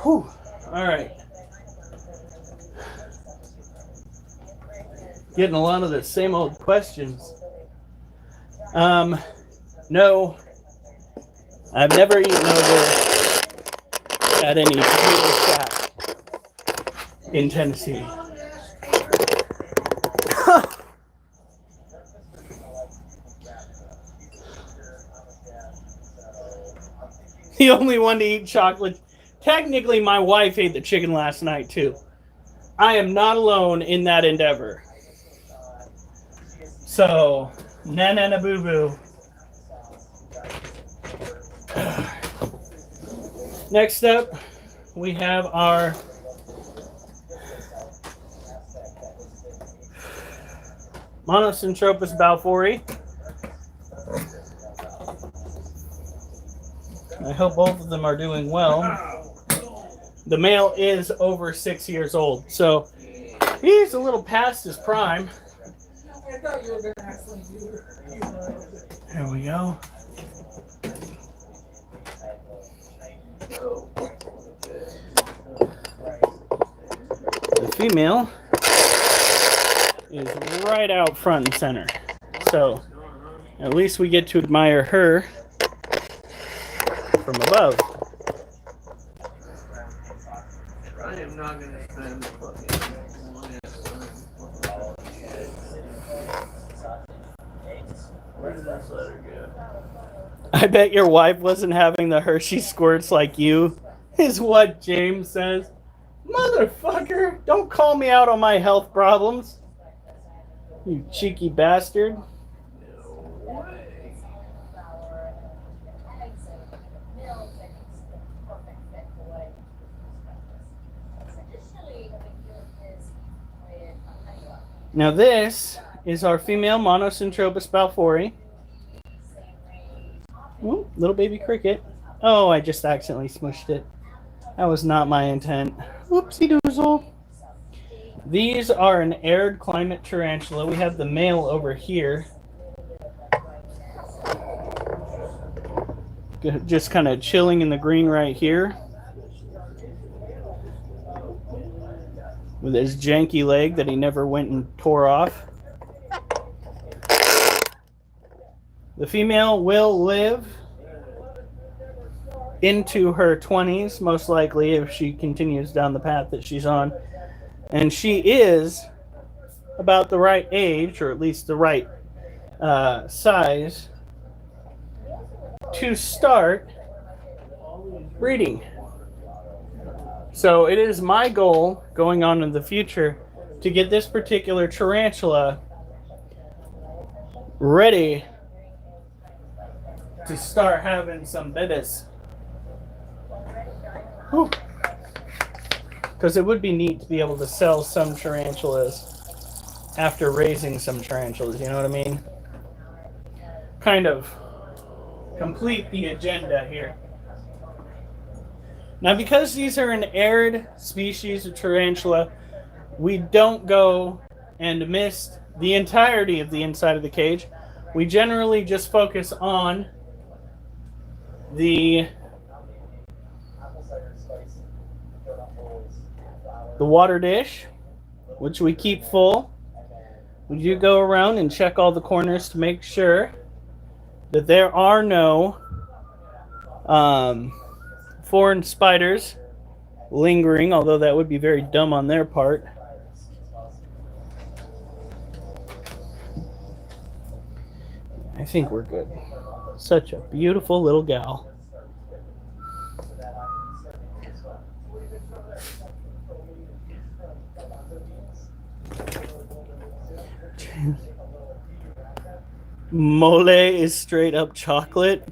Whew. All right. Getting a lot of the same old questions. No. I've never eaten over at any potato shack in Tennessee. The only one to eat chocolate. Technically, my wife ate the chicken last night, too. I am not alone in that endeavor. So, na boo boo. Next up, we have our Monocentropas balfouri. I hope both of them are doing well. The male is over 6 years old, so he's a little past his prime. I thought you were going to actually do it. There we go. The female is right out front and center. So at least we get to admire her from above. I am not gonna spend the fucking money. Where did this letter go? I bet your wife wasn't having the Hershey squirts like you, is what James says. Motherfucker, don't call me out on my health problems. You cheeky bastard. Now this is our female Monocentropas balfouri. Ooh, little baby cricket. Oh, I just accidentally smushed it. That was not my intent. Oopsie doozle. These are an arid climate tarantula. We have the male over here. Just kind of chilling in the green right here. With his janky leg that he never went and tore off. The female will live into her 20s, most likely, if she continues down the path that she's on. And she is about the right age, or at least the right size, to start breeding. So it is my goal going on in the future to get this particular tarantula ready to start having some babies. Because it would be neat to be able to sell some tarantulas after raising some tarantulas, you know what I mean? Kind of complete the agenda here. Now, because these are an arid species of tarantula, we don't go and mist the entirety of the inside of the cage. We generally just focus on the water dish, which we keep full. We do go around and check all the corners to make sure that there are no foreign spiders lingering, although that would be very dumb on their part. I think we're good. Such a beautiful little gal. Mole is straight up chocolate.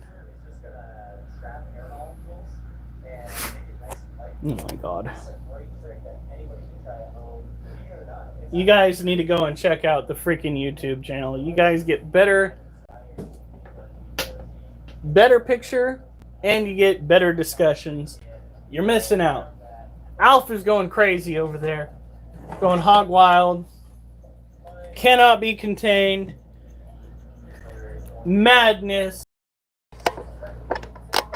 Oh my god. You guys need to go and check out the freaking YouTube channel. You guys get better picture and you get better discussions. You're missing out. Alf is going crazy over there. Going hog wild. Cannot be contained. Madness.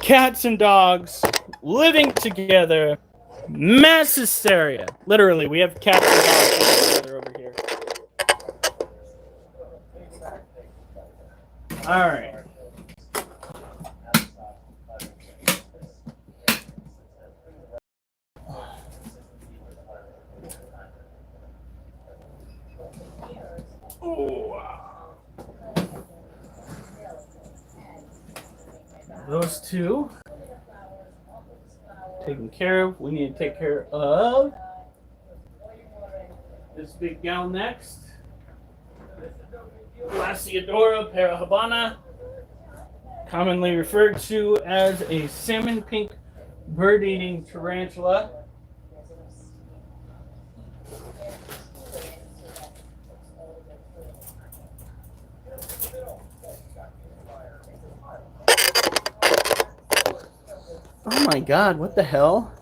Cats and dogs living together. Mass hysteria. Literally, we have cats and dogs living together over here. Alright. Those two taken care of. We need to take care of this big gal next. Glaciodora parahabana, commonly referred to as a salmon pink bird-eating tarantula. Oh my god, what the hell?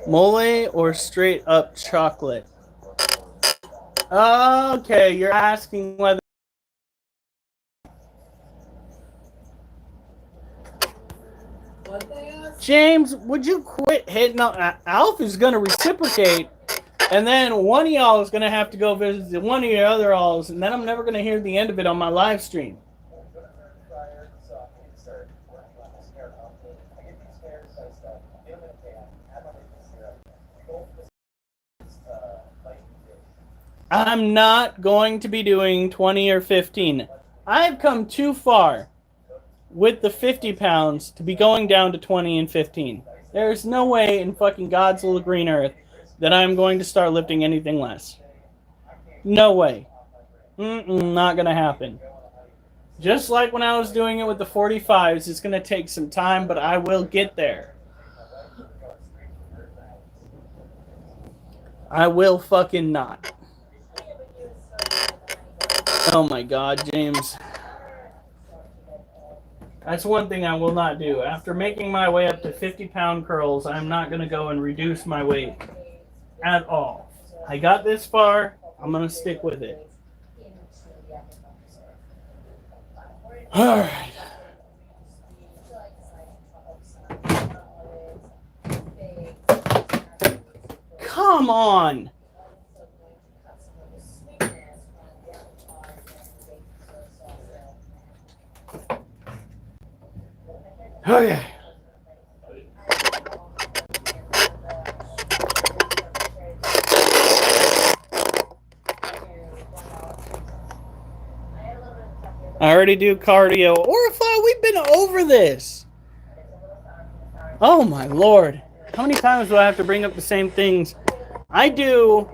Mole or straight up chocolate? Okay, you're asking whether... James, would you quit hitting on... Alf is going to reciprocate. And then one of y'all is going to have to go visit one of your other alls, and then I'm never going to hear the end of it on my live stream. I'm not going to be doing 20 or 15. I've come too far with the 50 pounds to be going down to 20 and 15. There's no way in fucking God's little green earth that I'm going to start lifting anything less. No way. Not going to happen. Just like when I was doing it with the 45s, it's going to take some time, but I will get there. I will fucking not. Oh my God, James. That's one thing I will not do. After making my way up to 50-pound curls, I'm not going to go and reduce my weight at all. I got this far. I'm going to stick with it. All right. Come on. Okay. I already do cardio. Orify, we've been over this. Oh my Lord. How many times do I have to bring up the same things? I do.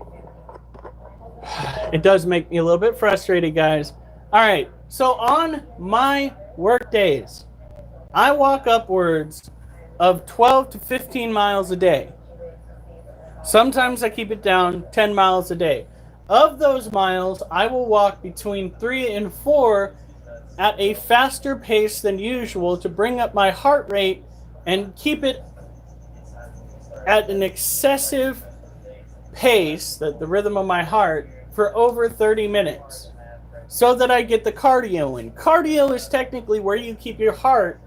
It does make me a little bit frustrated, guys. All right. So on my work days, I walk upwards of 12 to 15 miles a day. Sometimes I keep it down 10 miles a day. Of those miles, I will walk between 3 and 4 at a faster pace than usual to bring up my heart rate and keep it at an excessive pace, the rhythm of my heart, for over 30 minutes so that I get the cardio in. Cardio is technically where you keep your heart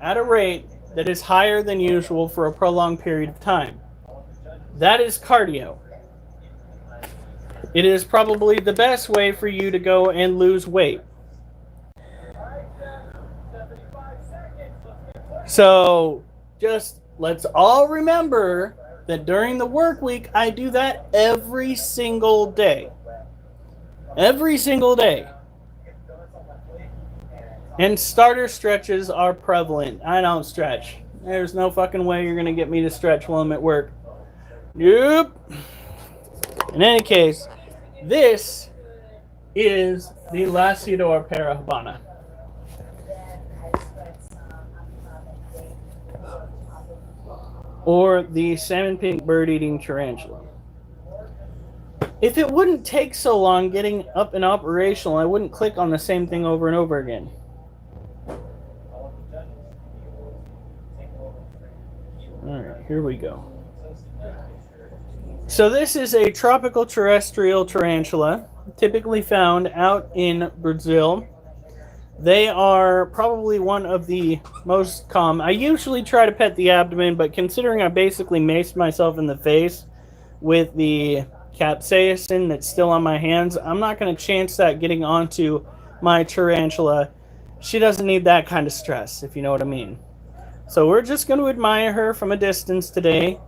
at a rate that is higher than usual for a prolonged period of time. That is cardio. It is probably the best way for you to go and lose weight. So just let's all remember that during the work week, I do that every single day. Every single day. And starter stretches are prevalent. I don't stretch. There's no fucking way you're going to get me to stretch while I'm at work. Nope. In any case, this is the Lacidor Parahabana. Or the salmon pink bird-eating tarantula. If it wouldn't take so long getting up and operational, I wouldn't click on the same thing over and over again. Alright, here we go. So this is a tropical terrestrial tarantula, typically found out in Brazil. They are probably one of the most common. I usually try to pet the abdomen, but considering I basically maced myself in the face with the capsaicin that's still on my hands, I'm not going to chance that getting onto my tarantula. She doesn't need that kind of stress, if you know what I mean. So we're just going to admire her from a distance today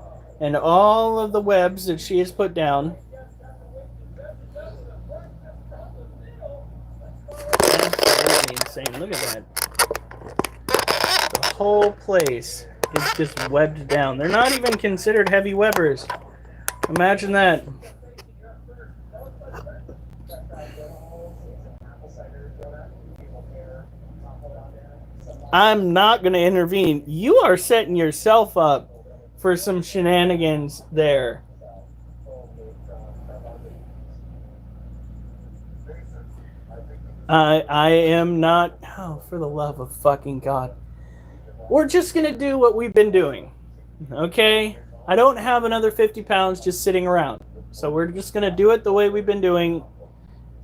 and all of the webs that she has put down. Insane. Look at that. The whole place is just webbed down. They're not even considered heavy webbers. Imagine that. I'm not going to intervene. You are setting yourself up for some shenanigans there. I am not. Oh, for the love of fucking God. We're just going to do what we've been doing. Okay? I don't have another 50 pounds just sitting around. So we're just going to do it the way we've been doing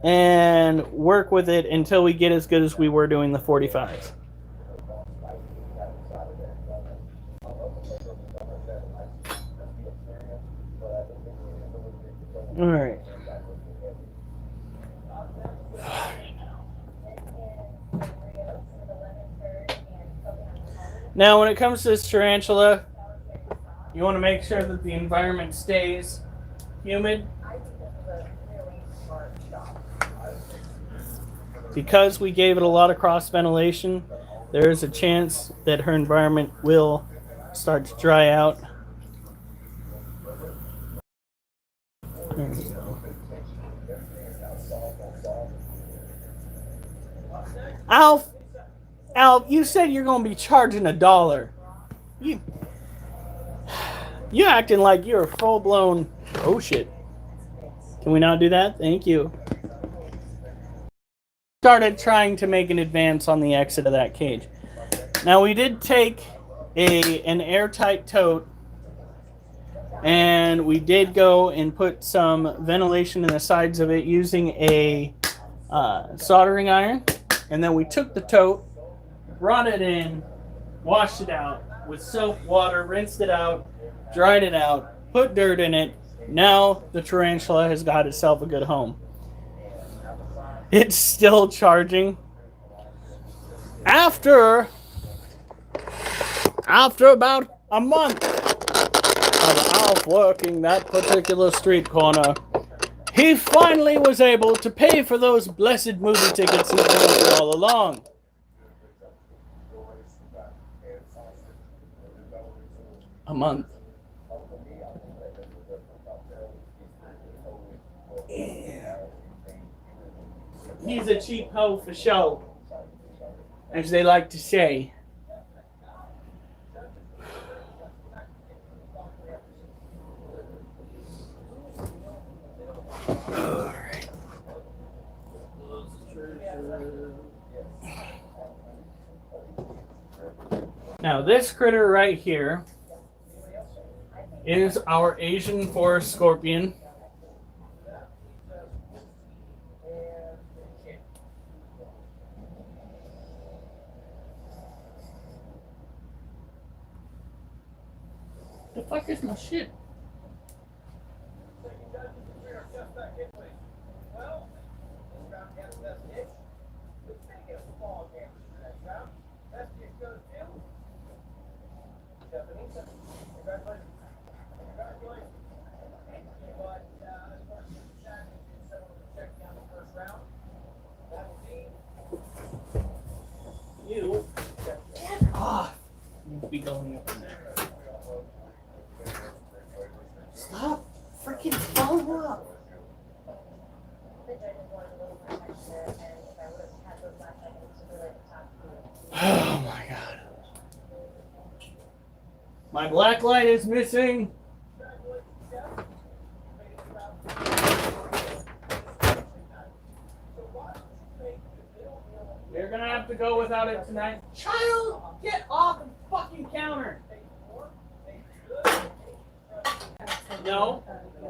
and work with it until we get as good as we were doing the 45s. All right. Now, when it comes to this tarantula, you want to make sure that the environment stays humid. Because we gave it a lot of cross ventilation, there is a chance that her environment will start to dry out. There we go. Alf, you said you're going to be charging $1. You acting like you're a full-blown... Oh, shit. Can we not do that? Thank you. started trying to make an advance on the exit of that cage. Now we did take an airtight tote, and we did go and put some ventilation in the sides of it using a soldering iron, and then we took the tote, brought it in, washed it out with soap, water, rinsed it out, dried it out, put dirt in it. Now the tarantula has got itself a good home. It's still charging. After about a month of Alf working that particular street corner, he finally was able to pay for those blessed movie tickets he's been wanting all along. A month. Yeah. He's a cheap hoe for show, as they like to say. Alright. Now this critter right here is our Asian forest scorpion. The fuck is my shit? You get off. You'd be going up in there. Stop freaking following up. Oh my god. My black light is missing. You're gonna have to go without it tonight. Child, get off the fucking counter. No,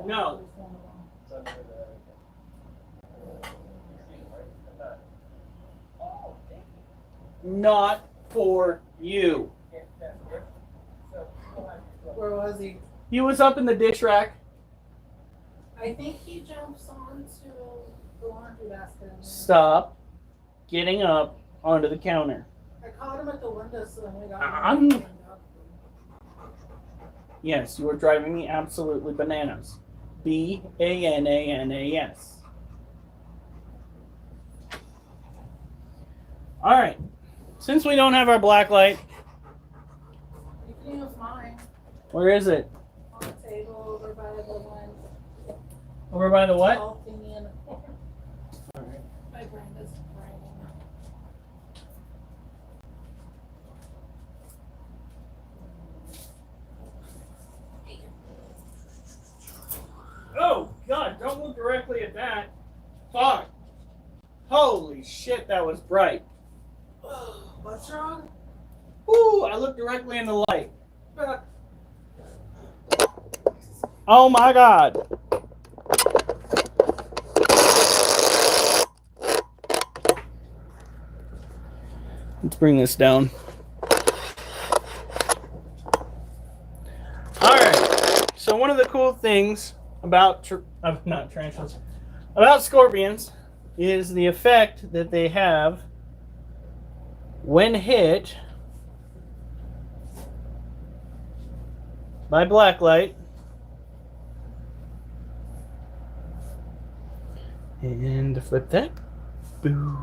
no. Not for you. Where was he? He was up in the dish rack. I think he jumps onto the laundry basket. Stop getting up onto the counter. I caught him at the window, so then we got I'm- Yes, you are driving me absolutely bananas. BANANAS. Alright. Since we don't have our black light, You can use mine where is it? on the table over by the one. Over by the what? Tall thingy in the corner. Alright. My brain is braining. Oh, God, don't look directly at that. Fuck. Holy shit, that was bright. What's wrong? Ooh, I looked directly in the light. Oh my God. Let's bring this down. Alright, so one of the cool things about, not tarantulas, about scorpions is the effect that they have when hit by blacklight. And flip that. Boo.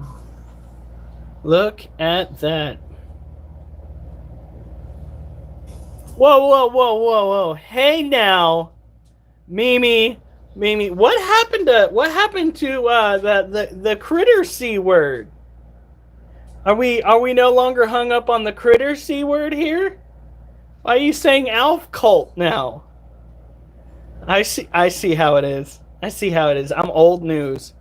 Look at that. Whoa, whoa, whoa, whoa, whoa. Hey now. Mimi, what happened to the critter C word? Are we no longer hung up on the critter C word here? Why are you saying Alf cult now? I see how it is. I see how it is. I'm old news.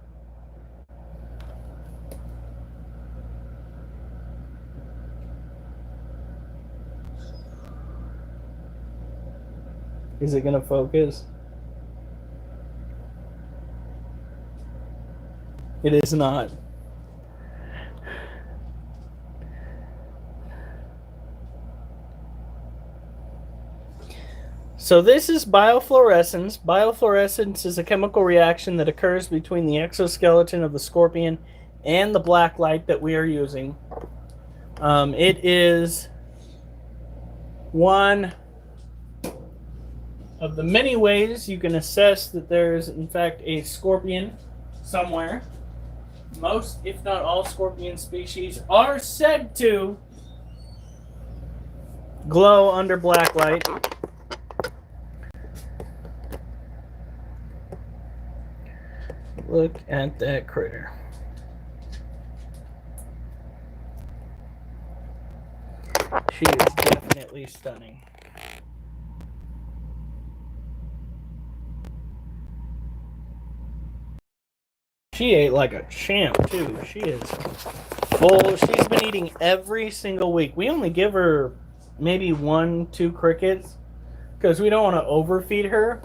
Is it gonna focus? It is not. So this is biofluorescence. Biofluorescence is a chemical reaction that occurs between the exoskeleton of the scorpion and the black light that we are using. It is one of the many ways you can assess that there is, in fact, a scorpion somewhere. Most, if not all, scorpion species are said to glow under black light. Look at that critter. She is definitely stunning. She ate like a champ, too. She is full. She's been eating every single week. We only give her maybe 1-2 crickets because we don't want to overfeed her.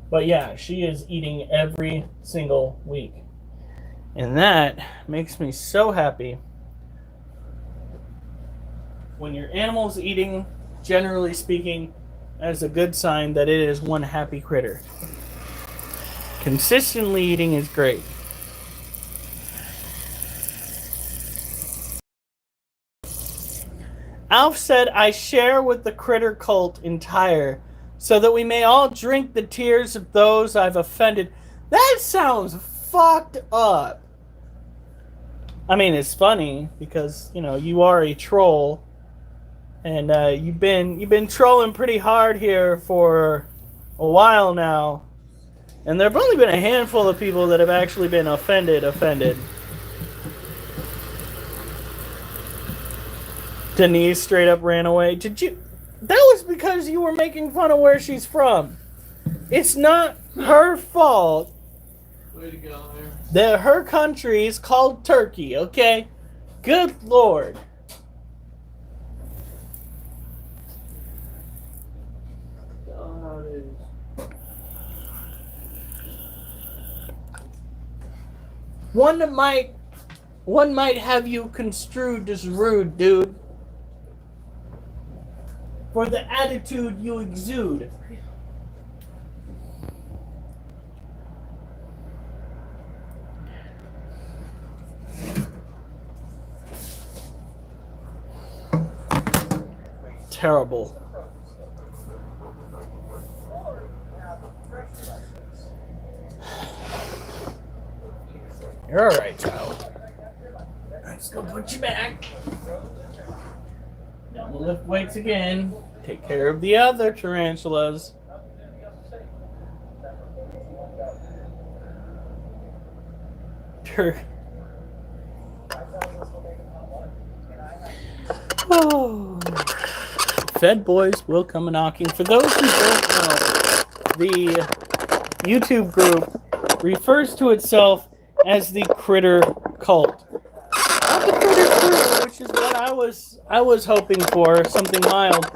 But yeah, she is eating every single week. And that makes me so happy. When your animal's eating, generally speaking, that is a good sign that it is one happy critter. Consistently eating is great. Alf said, I share with the critter cult entire, so that we may all drink the tears of those I've offended. That sounds fucked up. I mean, it's funny because, you know, you are a troll. And you've been trolling pretty hard here for a while now. And there have only been a handful of people that have actually been offended. Denise straight up ran away. Did you? That was because you were making fun of where she's from. It's not her fault Way to go, there. that her country is called Turkey, okay? Good Lord. Oh, it is. One might have you construed as rude, dude. For the attitude you exude. Terrible. You're alright, child. Let's go put you back. Now we'll lift weights again. Take care of the other tarantulas. Oh. Fed Boys will come a-knocking. For those who don't know, the YouTube group refers to itself as the Critter Cult. Not the Critter Crew, which is what I was hoping for, something mild.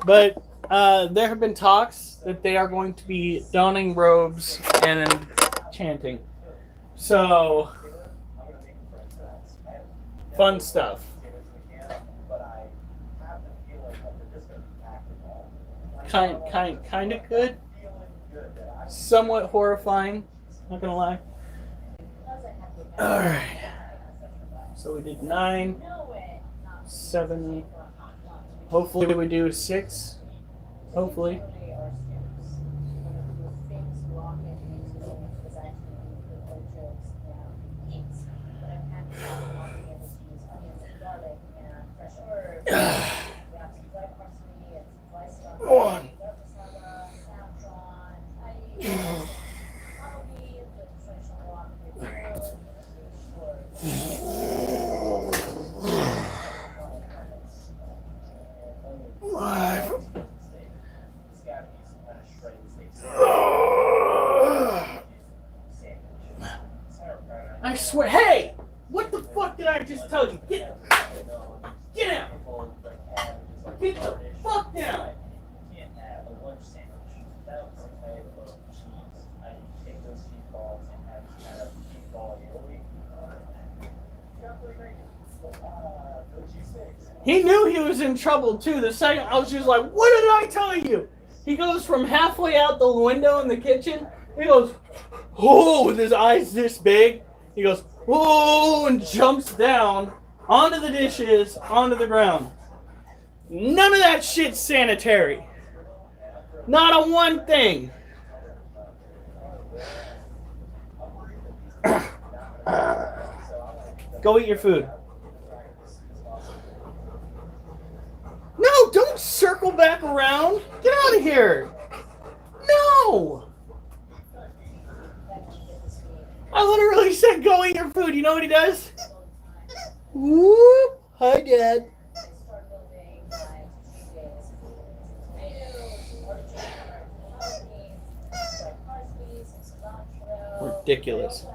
But there have been talks that they are going to be donning robes and chanting. So, fun stuff. Kind of good. Somewhat horrifying. Not gonna lie. All right. So we did 9, 7. Hopefully we do 6. Hopefully. One. I swear. Hey! What the fuck did I just tell you? Get out! Get the fuck down! He knew he was in trouble too. The second I was just like, what did I tell you? He goes from halfway out the window in the kitchen. He goes, oh, with his eyes this big. He goes, oh, and jumps down onto the dishes, onto the ground. None of that shit's sanitary. Not a one thing. Go eat your food. No, don't circle back around. Get out of here. No. I literally said go eat your food. You know what he does? Whoop. Hi, Dad. Ridiculous.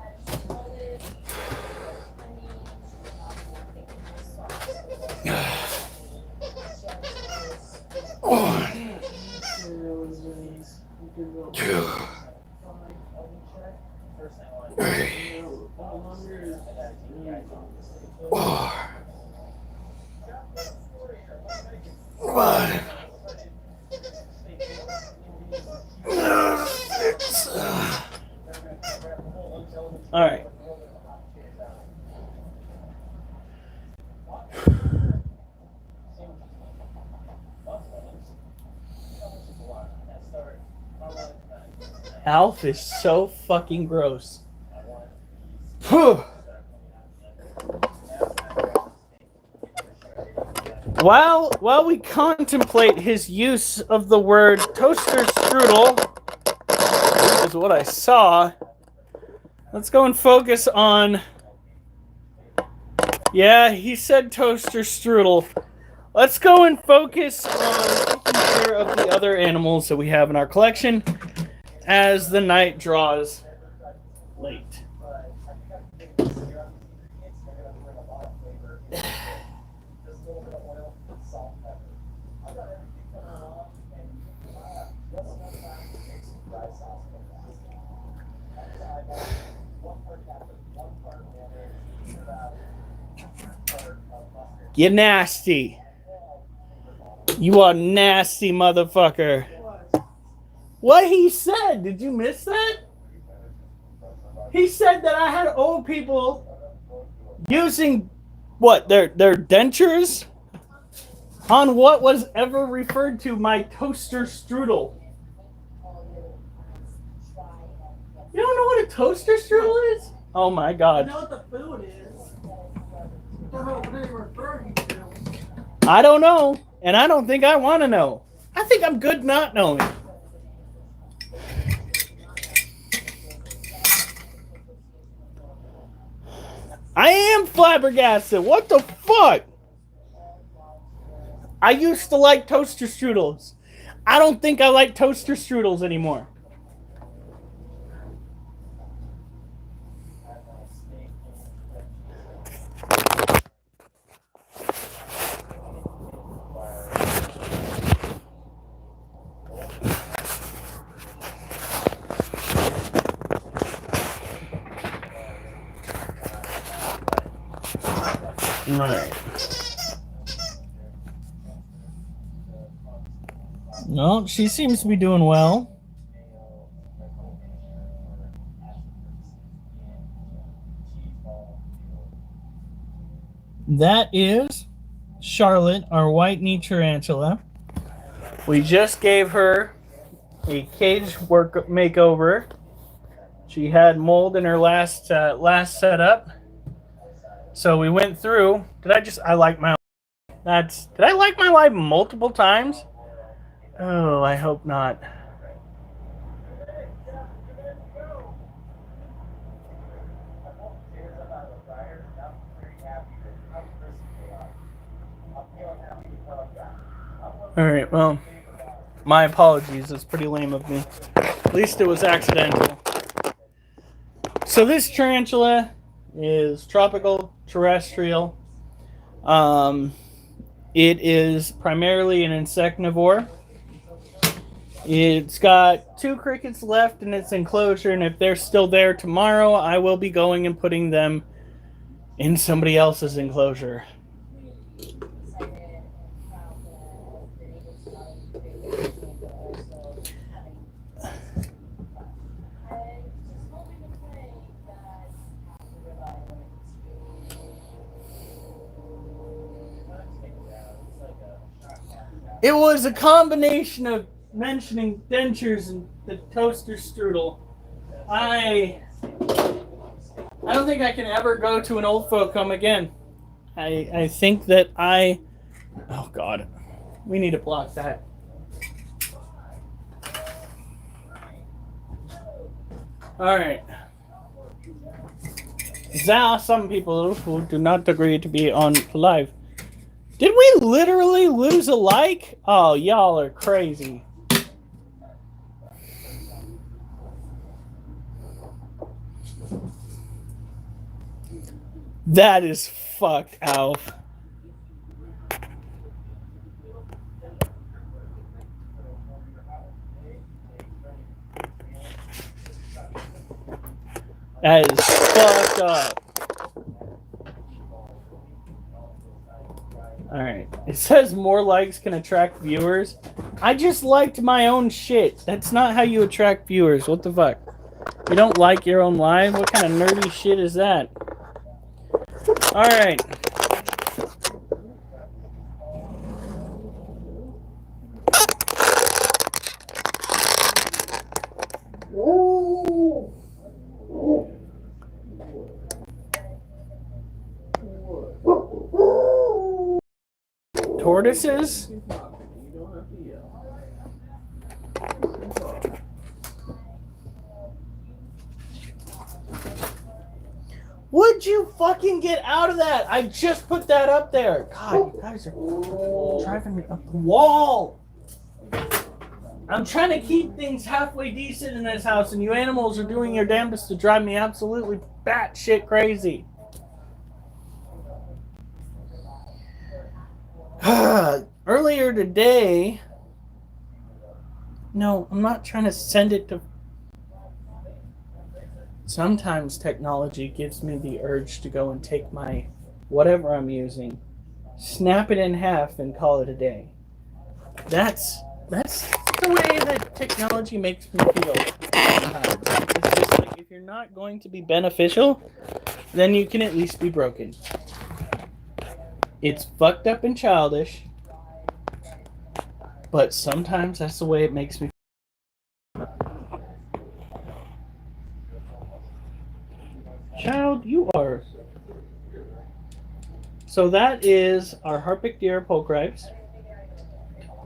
All right. Alf is so fucking gross. While we contemplate his use of the word toaster strudel, is what I saw. Let's go and focus on. Yeah, he said toaster strudel. Let's go and focus on taking care of the other animals that we have in our collection as the night draws late. You nasty. You are nasty motherfucker. What he said, did you miss that? He said that I had old people using what, their dentures on what was ever referred to my toaster strudel. You don't know what a toaster strudel is? Oh my god. I know what the food is. I don't know what they were referring to. I don't know, and I don't think I want to know. I think I'm good not knowing. I am flabbergasted. What the fuck? I used to like toaster strudels. I don't think I like toaster strudels anymore. Right. No, she seems to be doing well. That is Charlotte, our white knee tarantula. We just gave her a cage work makeover. She had mold in her last setup. So we went through. Did I like my life multiple times? Oh, I hope not. All right, well, my apologies. It's pretty lame of me. At least it was accidental. So this tarantula is tropical terrestrial. It is primarily an insectivore. It's got 2 crickets left in its enclosure, and if they're still there tomorrow, I will be going and putting them in somebody else's enclosure. It was a combination of mentioning dentures and the toaster strudel. I don't think I can ever go to an old folk home again. I think that oh God, we need to block that. All right. There are some people who do not agree to be on live. Did we literally lose a like? Oh, y'all are crazy. That is fucked, Alf. That is fucked up. Alright. It says more likes can attract viewers. I just liked my own shit. That's not how you attract viewers. What the fuck? You don't like your own live? What kind of nerdy shit is that? Alright. Tortoises? Would you fucking get out of that? I just put that up there. God, you guys are driving me up the wall. I'm trying to keep things halfway decent in this house, and you animals are doing your damnedest to drive me absolutely batshit crazy. Earlier today, no, I'm not trying to send it to. Sometimes technology gives me the urge to go and take my whatever I'm using, snap it in half, and call it a day. That's the way that technology makes me feel. It's just like, if you're not going to be beneficial, then you can at least be broken. It's fucked up and childish, but sometimes that's the way it makes me feel. Child, you are. So that is our Harpic deer Pulchrips.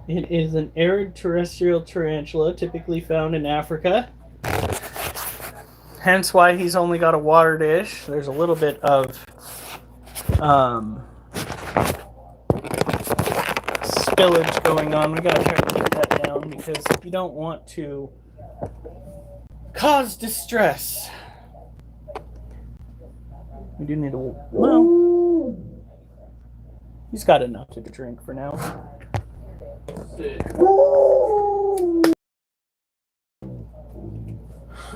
It is an arid terrestrial tarantula, typically found in Africa. Hence why he's only got a water dish. There's a little bit of spillage going on. We gotta try to keep that down because you don't want to cause distress. We do need a well. He's got enough to drink for now. Sit.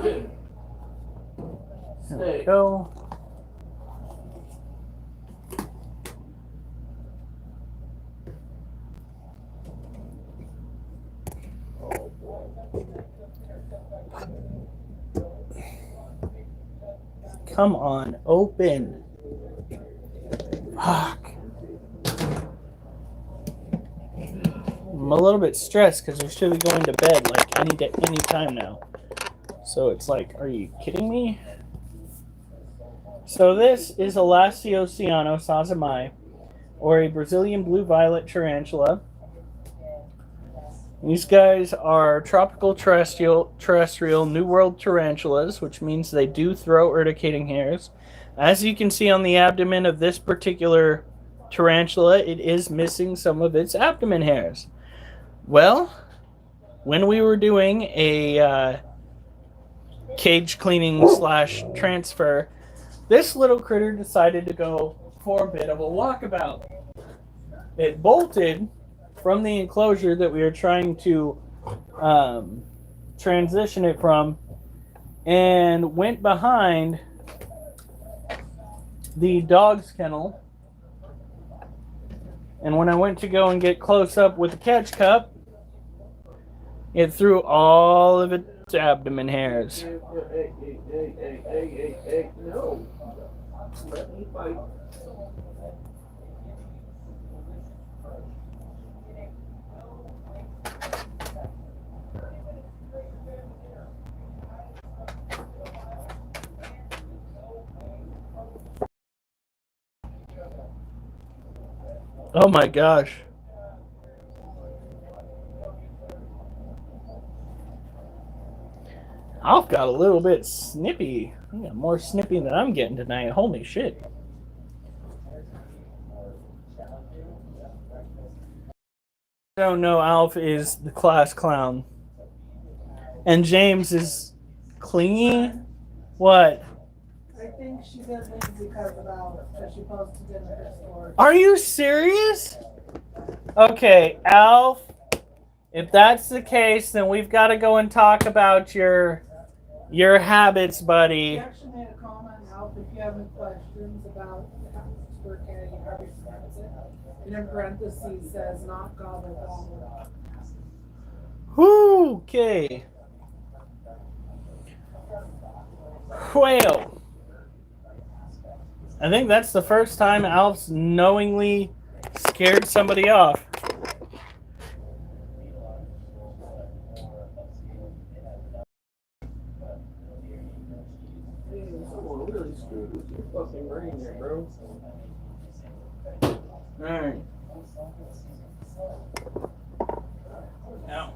Sit. There we go. Come on, open. Fuck. I'm a little bit stressed because we should be going to bed like any time now. So it's like, are you kidding me? So this is Elastioceano sazamai, or a Brazilian blue-violet tarantula. These guys are tropical terrestrial New World tarantulas, which means they do throw urticating hairs. As you can see on the abdomen of this particular tarantula, it is missing some of its abdomen hairs. Well, when we were doing a cage cleaning / transfer, this little critter decided to go for a bit of a walkabout. It bolted from the enclosure that we were trying to transition it from, and went behind the dog's kennel. And when I went to go and get close up with the catch cup, it threw all of its abdomen hairs. Hey, no. Let me fight. Oh my gosh. Alf got a little bit snippy. He got more snippy than I'm getting tonight. Holy shit. I don't know, Alf is the class clown. And James is clingy? What? I think she did leave because of Alex, because she posted it in her story. Are you serious? Okay, Alf, if that's the case, then we've got to go and talk about your habits, She buddy. actually made a comment, Alf, if you have any questions about Spur Candy, how you pronounce it. And in parentheses says, not gobble gobble. Whew, okay. Well, I think that's the first time Alf's knowingly scared somebody off. Someone really screwed with your fucking brain there, bro. Alright. Now.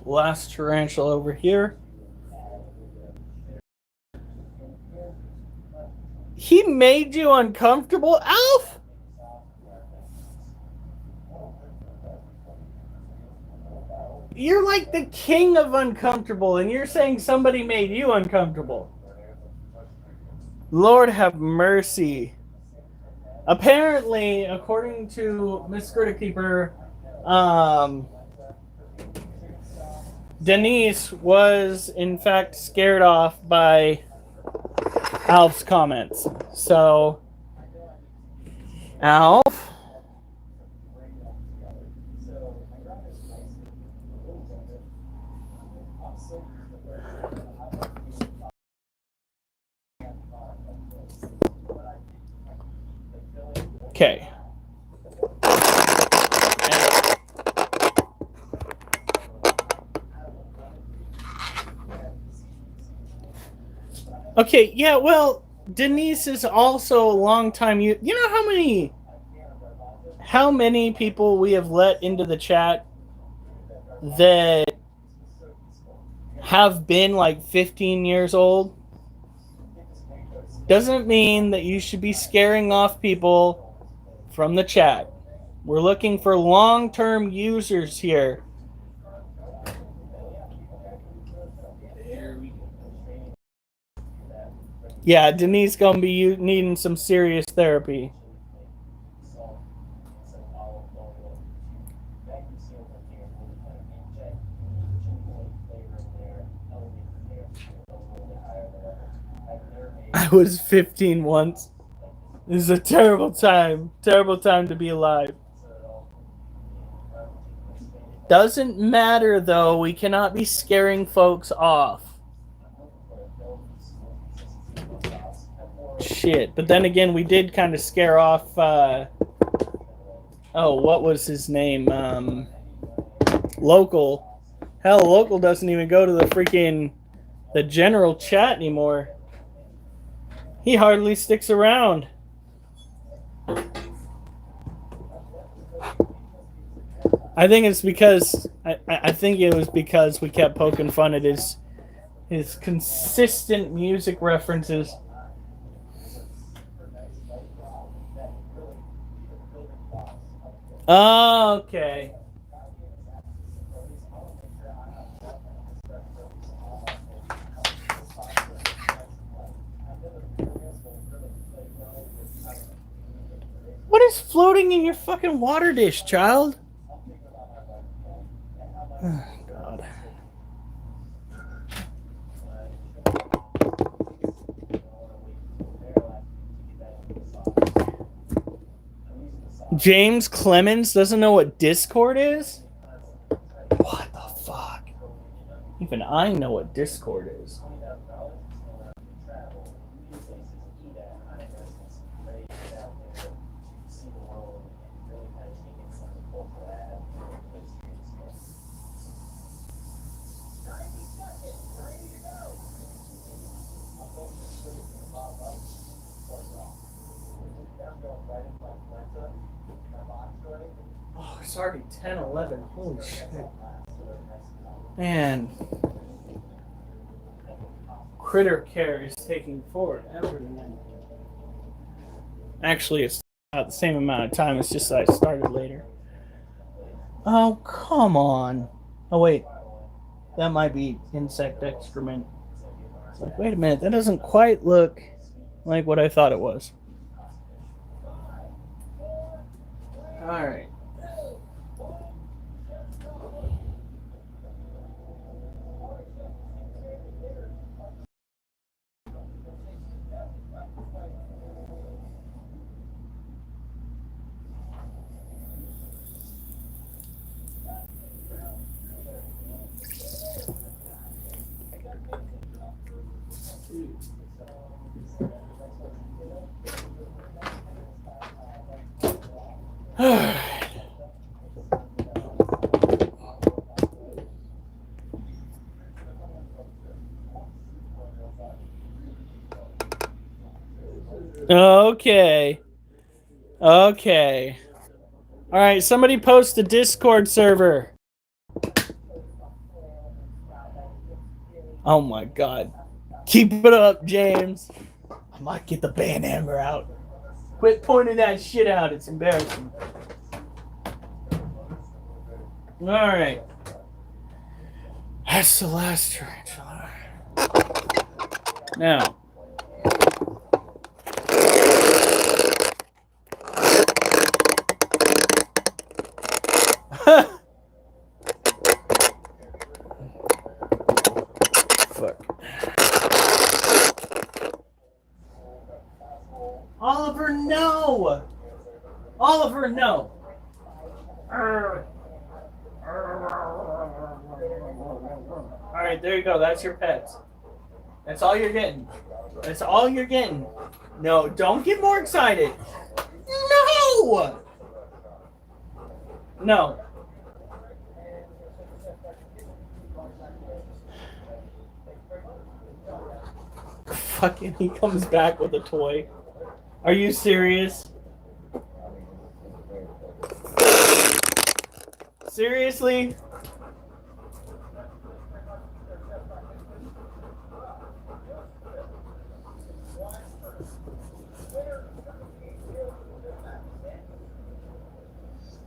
Last tarantula over here. He made you uncomfortable, Alf? You're like the king of uncomfortable, and you're saying somebody made you uncomfortable. Lord have mercy. Apparently, according to Miss Critter Keeper, Denise was in fact scared off by Alf's comments. So, Alf? Okay. Okay, yeah, well, Denise is also a long time. You know how many people we have let into the chat that have been like 15 years old? Doesn't mean that you should be scaring off people from the chat. We're looking for long-term users here. Yeah, Denise gonna be needing some serious therapy. I was 15 once. This is a terrible time. Terrible time to be alive. Doesn't matter though, we cannot be scaring folks off. Shit, but then again, we did kind of scare off, what was his name? Local. Hell, Local doesn't even go to the general chat anymore. He hardly sticks around. I think it's because I think it was because we kept poking fun at his consistent music references. Okay. What is floating in your fucking water dish, child? Oh, God. James Clemens doesn't know what Discord is? What the fuck? Even I know what Discord is. Oh, it's already 10:11. Holy shit. Man. Critter Care is taking forever tonight. Actually, it's about the same amount of time. It's just that I started later. Oh, come on. Oh, wait. That might be insect excrement. It's like, wait a minute. That doesn't quite look like what I thought it was. Alright. Okay. Okay. All right, somebody post the Discord server. Oh my God. Keep it up, James. I might get the band hammer out. Quit pointing that shit out. It's embarrassing. All right. That's the last tarantula. Now. Fuck. Oliver, no! Oliver, no! Alright, there you go. That's your pets. That's all you're getting. That's all you're getting. No, don't get more excited. No! No. Fucking, he comes back with a toy. Are you serious? Seriously?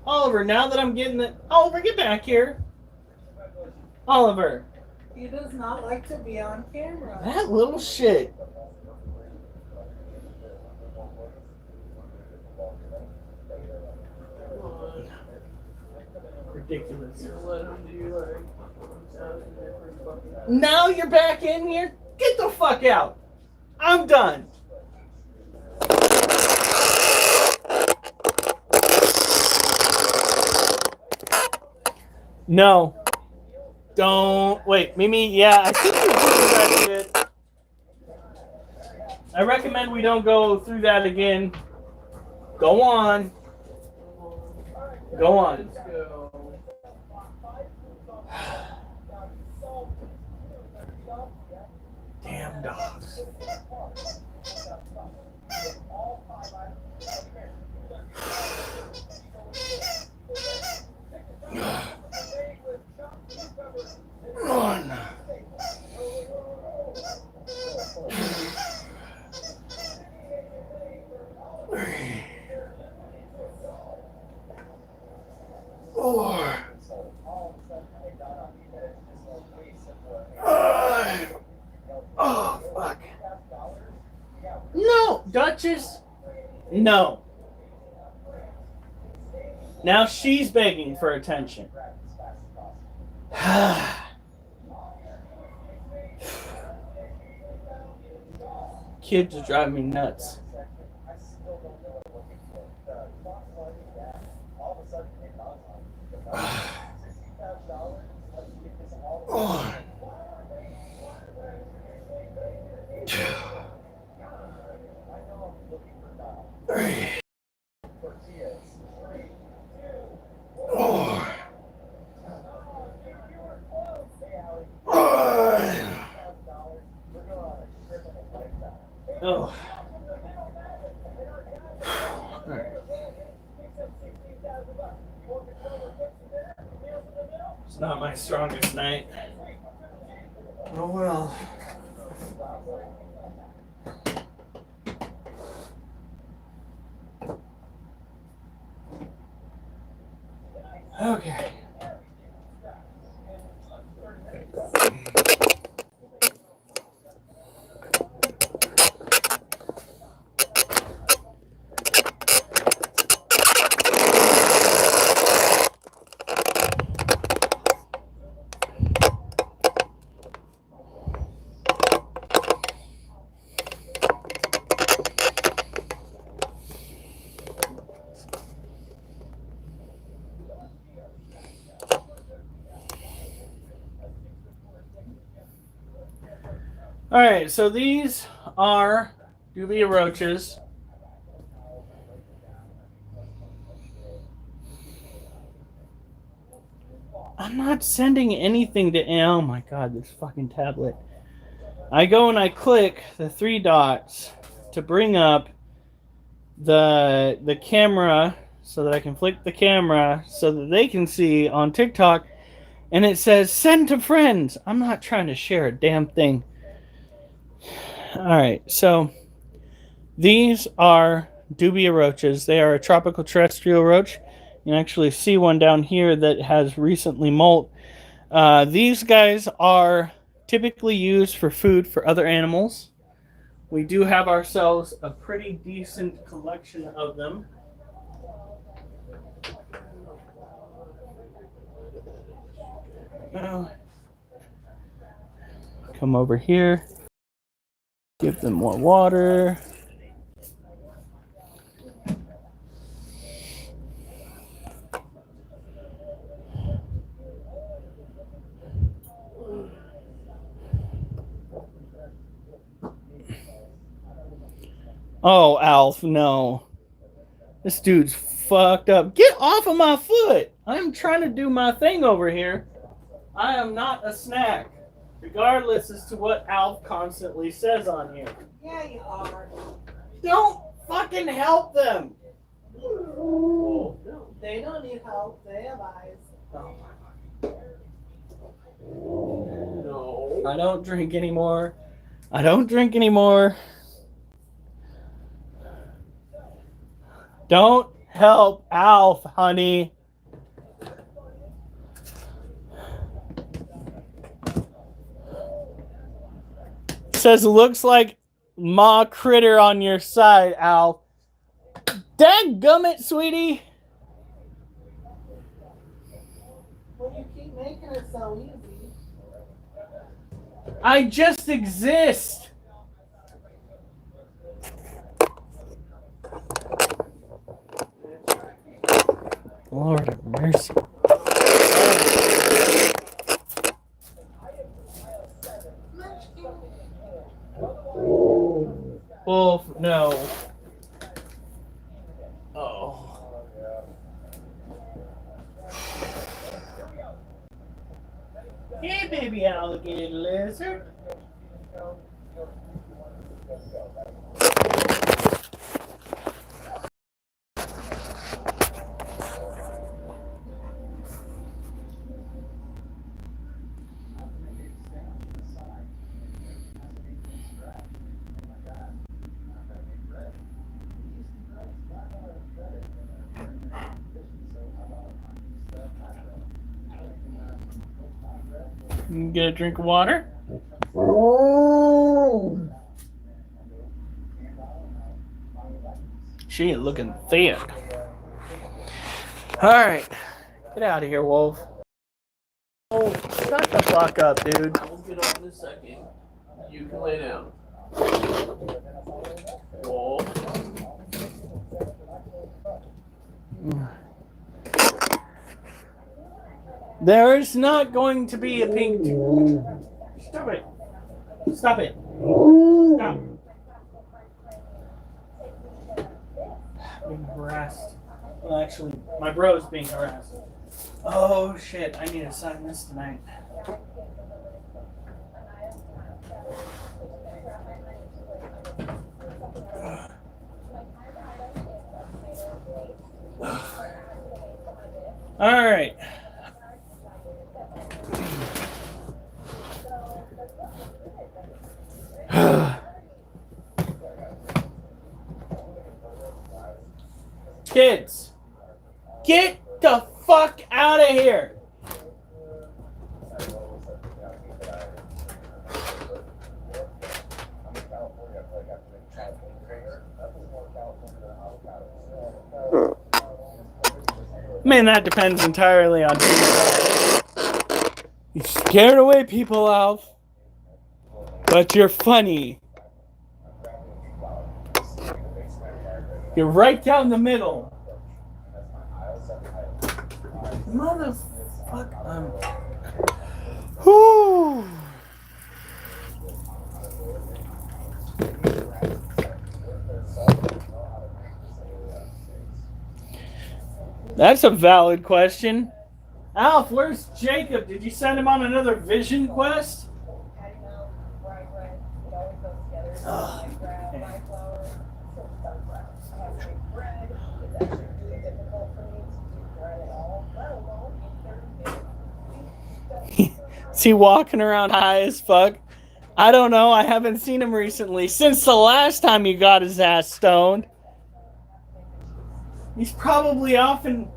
Oliver, now that I'm getting the... Oliver, get back here. Oliver. He does not like to be on camera. That little shit. Ridiculous. Now you're back in here? Get the fuck out. I'm done. No. Don't. Wait, Mimi, yeah, I think we did that shit. I recommend we don't go through that again. Go on. Go on. Damn dogs. On. Four. Oh, fuck. No, Duchess. No. Now she's begging for attention. Kids drive me nuts. Oh. It's not my strongest night. Oh well. Okay. All right, so these are dubia roaches. I'm not sending anything to. Oh my god, this fucking tablet. I go and I click the 3 dots to bring up the camera so that I can flick the camera so that they can see on TikTok, and it says send to friends. I'm not trying to share a damn thing. Alright, so these are dubia roaches. They are a tropical terrestrial roach. You can actually see one down here that has recently molt. These guys are typically used for food for other animals. We do have ourselves a pretty decent collection of them. Come over here. Give them more water. Oh, Alf, no. This dude's fucked up. Get off of my foot! I'm trying to do my thing over here. I am not a snack. Regardless as to what Alf constantly says on here. Yeah, you are. Don't fucking help them! They don't need help. They have eyes. No. I don't drink anymore. I don't drink anymore. Don't help Alf, honey. Says looks like Ma Critter on your side, Alf. Dadgummit, sweetie. Well, you keep making it so easy. I just exist. Lord have mercy. Wolf, no. Oh. Hey, baby alligator lizard. Get a drink of water. She ain't looking thick. Alright. Get out of here, Wolf. Oh, shut the fuck up, dude. We'll get on in a second. You can lay down. Whoa. There is not going to be a pink. Stop it. Stop it. Stop. Being harassed. Well, actually, my bro's being harassed. Oh shit, I need to sign this tonight. Alright. Kids, get the fuck out of here. Man, that depends entirely on people. You scared away people, Alf. But you're funny. You're right down the middle. Motherfucker. Whew. That's a valid question. Alf, where's Jacob? Did you send him on another vision quest? Oh, is he walking around high as fuck? I don't know. I haven't seen him recently. Since the last time you got his ass stoned. He's probably off in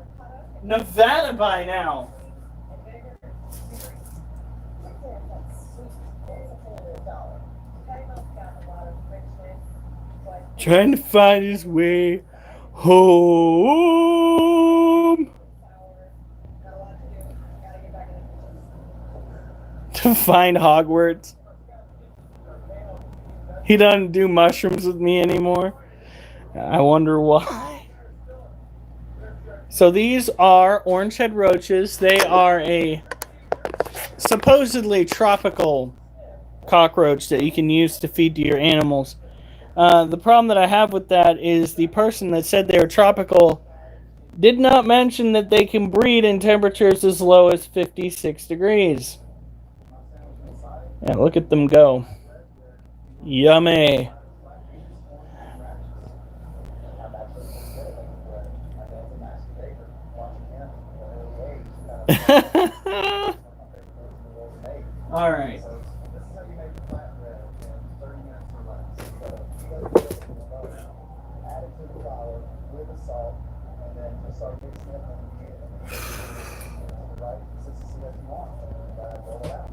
Nevada by now. Trying to find his way home. To find Hogwarts. He doesn't do mushrooms with me anymore. I wonder why. So these are orange-head roaches. They are a supposedly tropical cockroach that you can use to feed to your animals. The problem that I have with that is the person that said they were tropical did not mention that they can breed in temperatures as low as 56 degrees. Yeah, look at them go. Yummy. All right.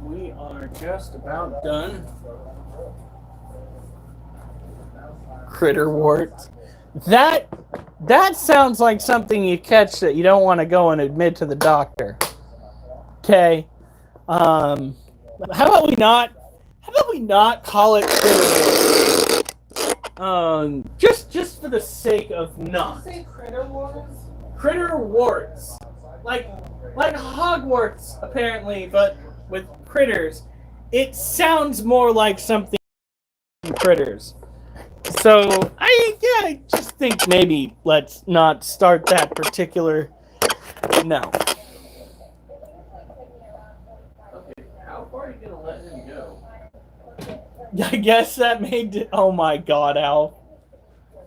We are just about done. Critter warts. That sounds like something you catch that you don't want to go and admit to the doctor. Okay. How about we not call it critter warts? Just for the sake of not. Did you say critter wars? Critter warts. Like Hogwarts, apparently, but with critters. It sounds more like something critters. So, I just think maybe let's not start that particular... No. Okay, how far are you gonna let him go? I guess that made... Oh my god, Alf.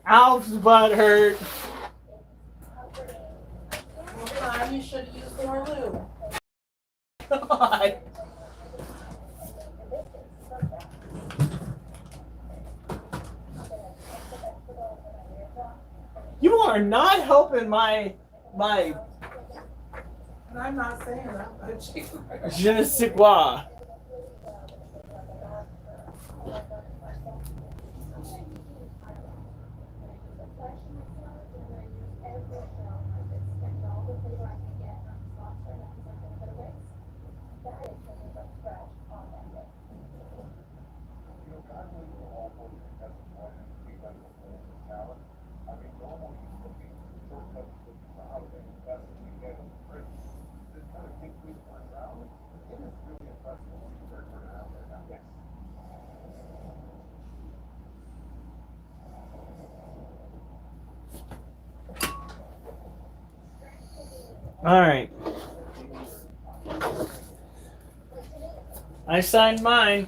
Alf's butt hurt. Well, you should use more lube. God. You are not helping my And I'm not saying that, but you je ne sais quoi. All right. I signed mine.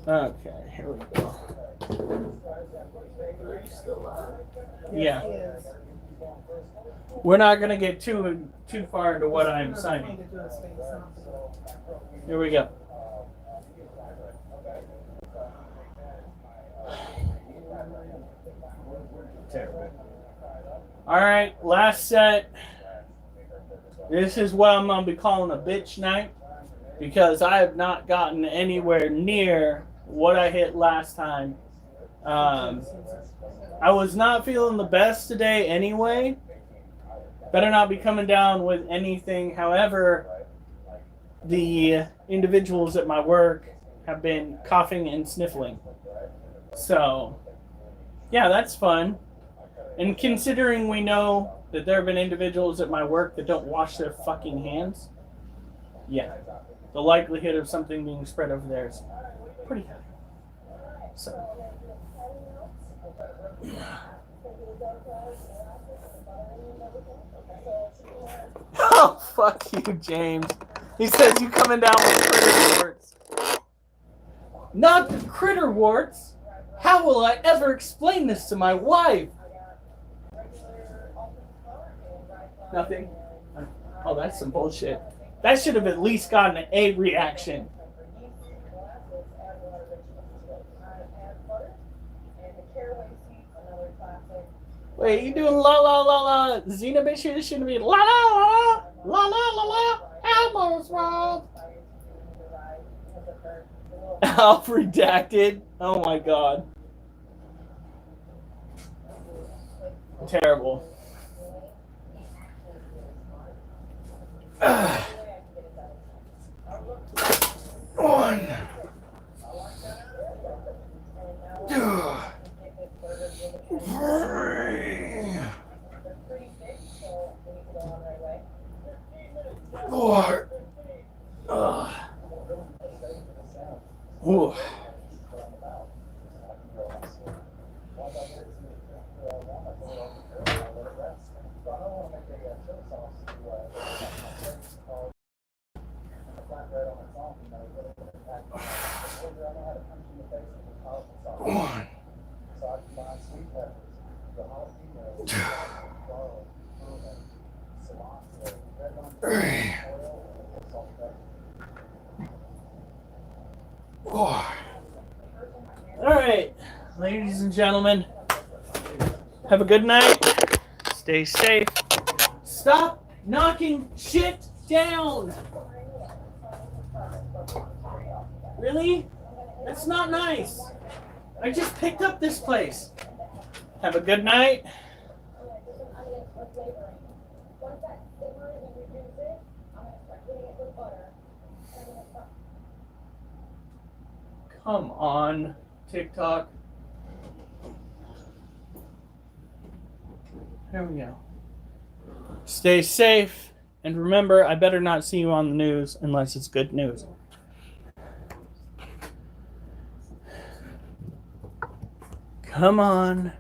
Okay, here we go. Yeah. We're not gonna get too far into what I'm signing. Here we go. Terrible. All right, last set. This is what I'm gonna be calling a bitch night because I have not gotten anywhere near what I hit last time. I was not feeling the best today anyway. Better not be coming down with anything. However, the individuals at my work have been coughing and sniffling. So, yeah, that's fun. And considering we know that there have been individuals at my work that don't wash their fucking hands, yeah, the likelihood of something being spread over there is pretty high. So. Oh, fuck you, James. He says you coming down with critter warts. Not the critter warts. How will I ever explain this to my wife? Nothing. Oh, that's some bullshit. That should have at least gotten an A reaction. Wait, you doing la la la la? Xena bitch here shouldn't be la la la la la la la. Elmo's wrong. Alf redacted. Oh my god. Terrible. One. Two. 3. 4. Ooh. One. 3. 4. All right, ladies and gentlemen, have a good night. Stay safe. Stop knocking shit down. Really? That's not nice. I just picked up this place. Have a good night. Come on, TikTok. There we go. Stay safe, and remember, I better not see you on the news unless it's good news. Come on.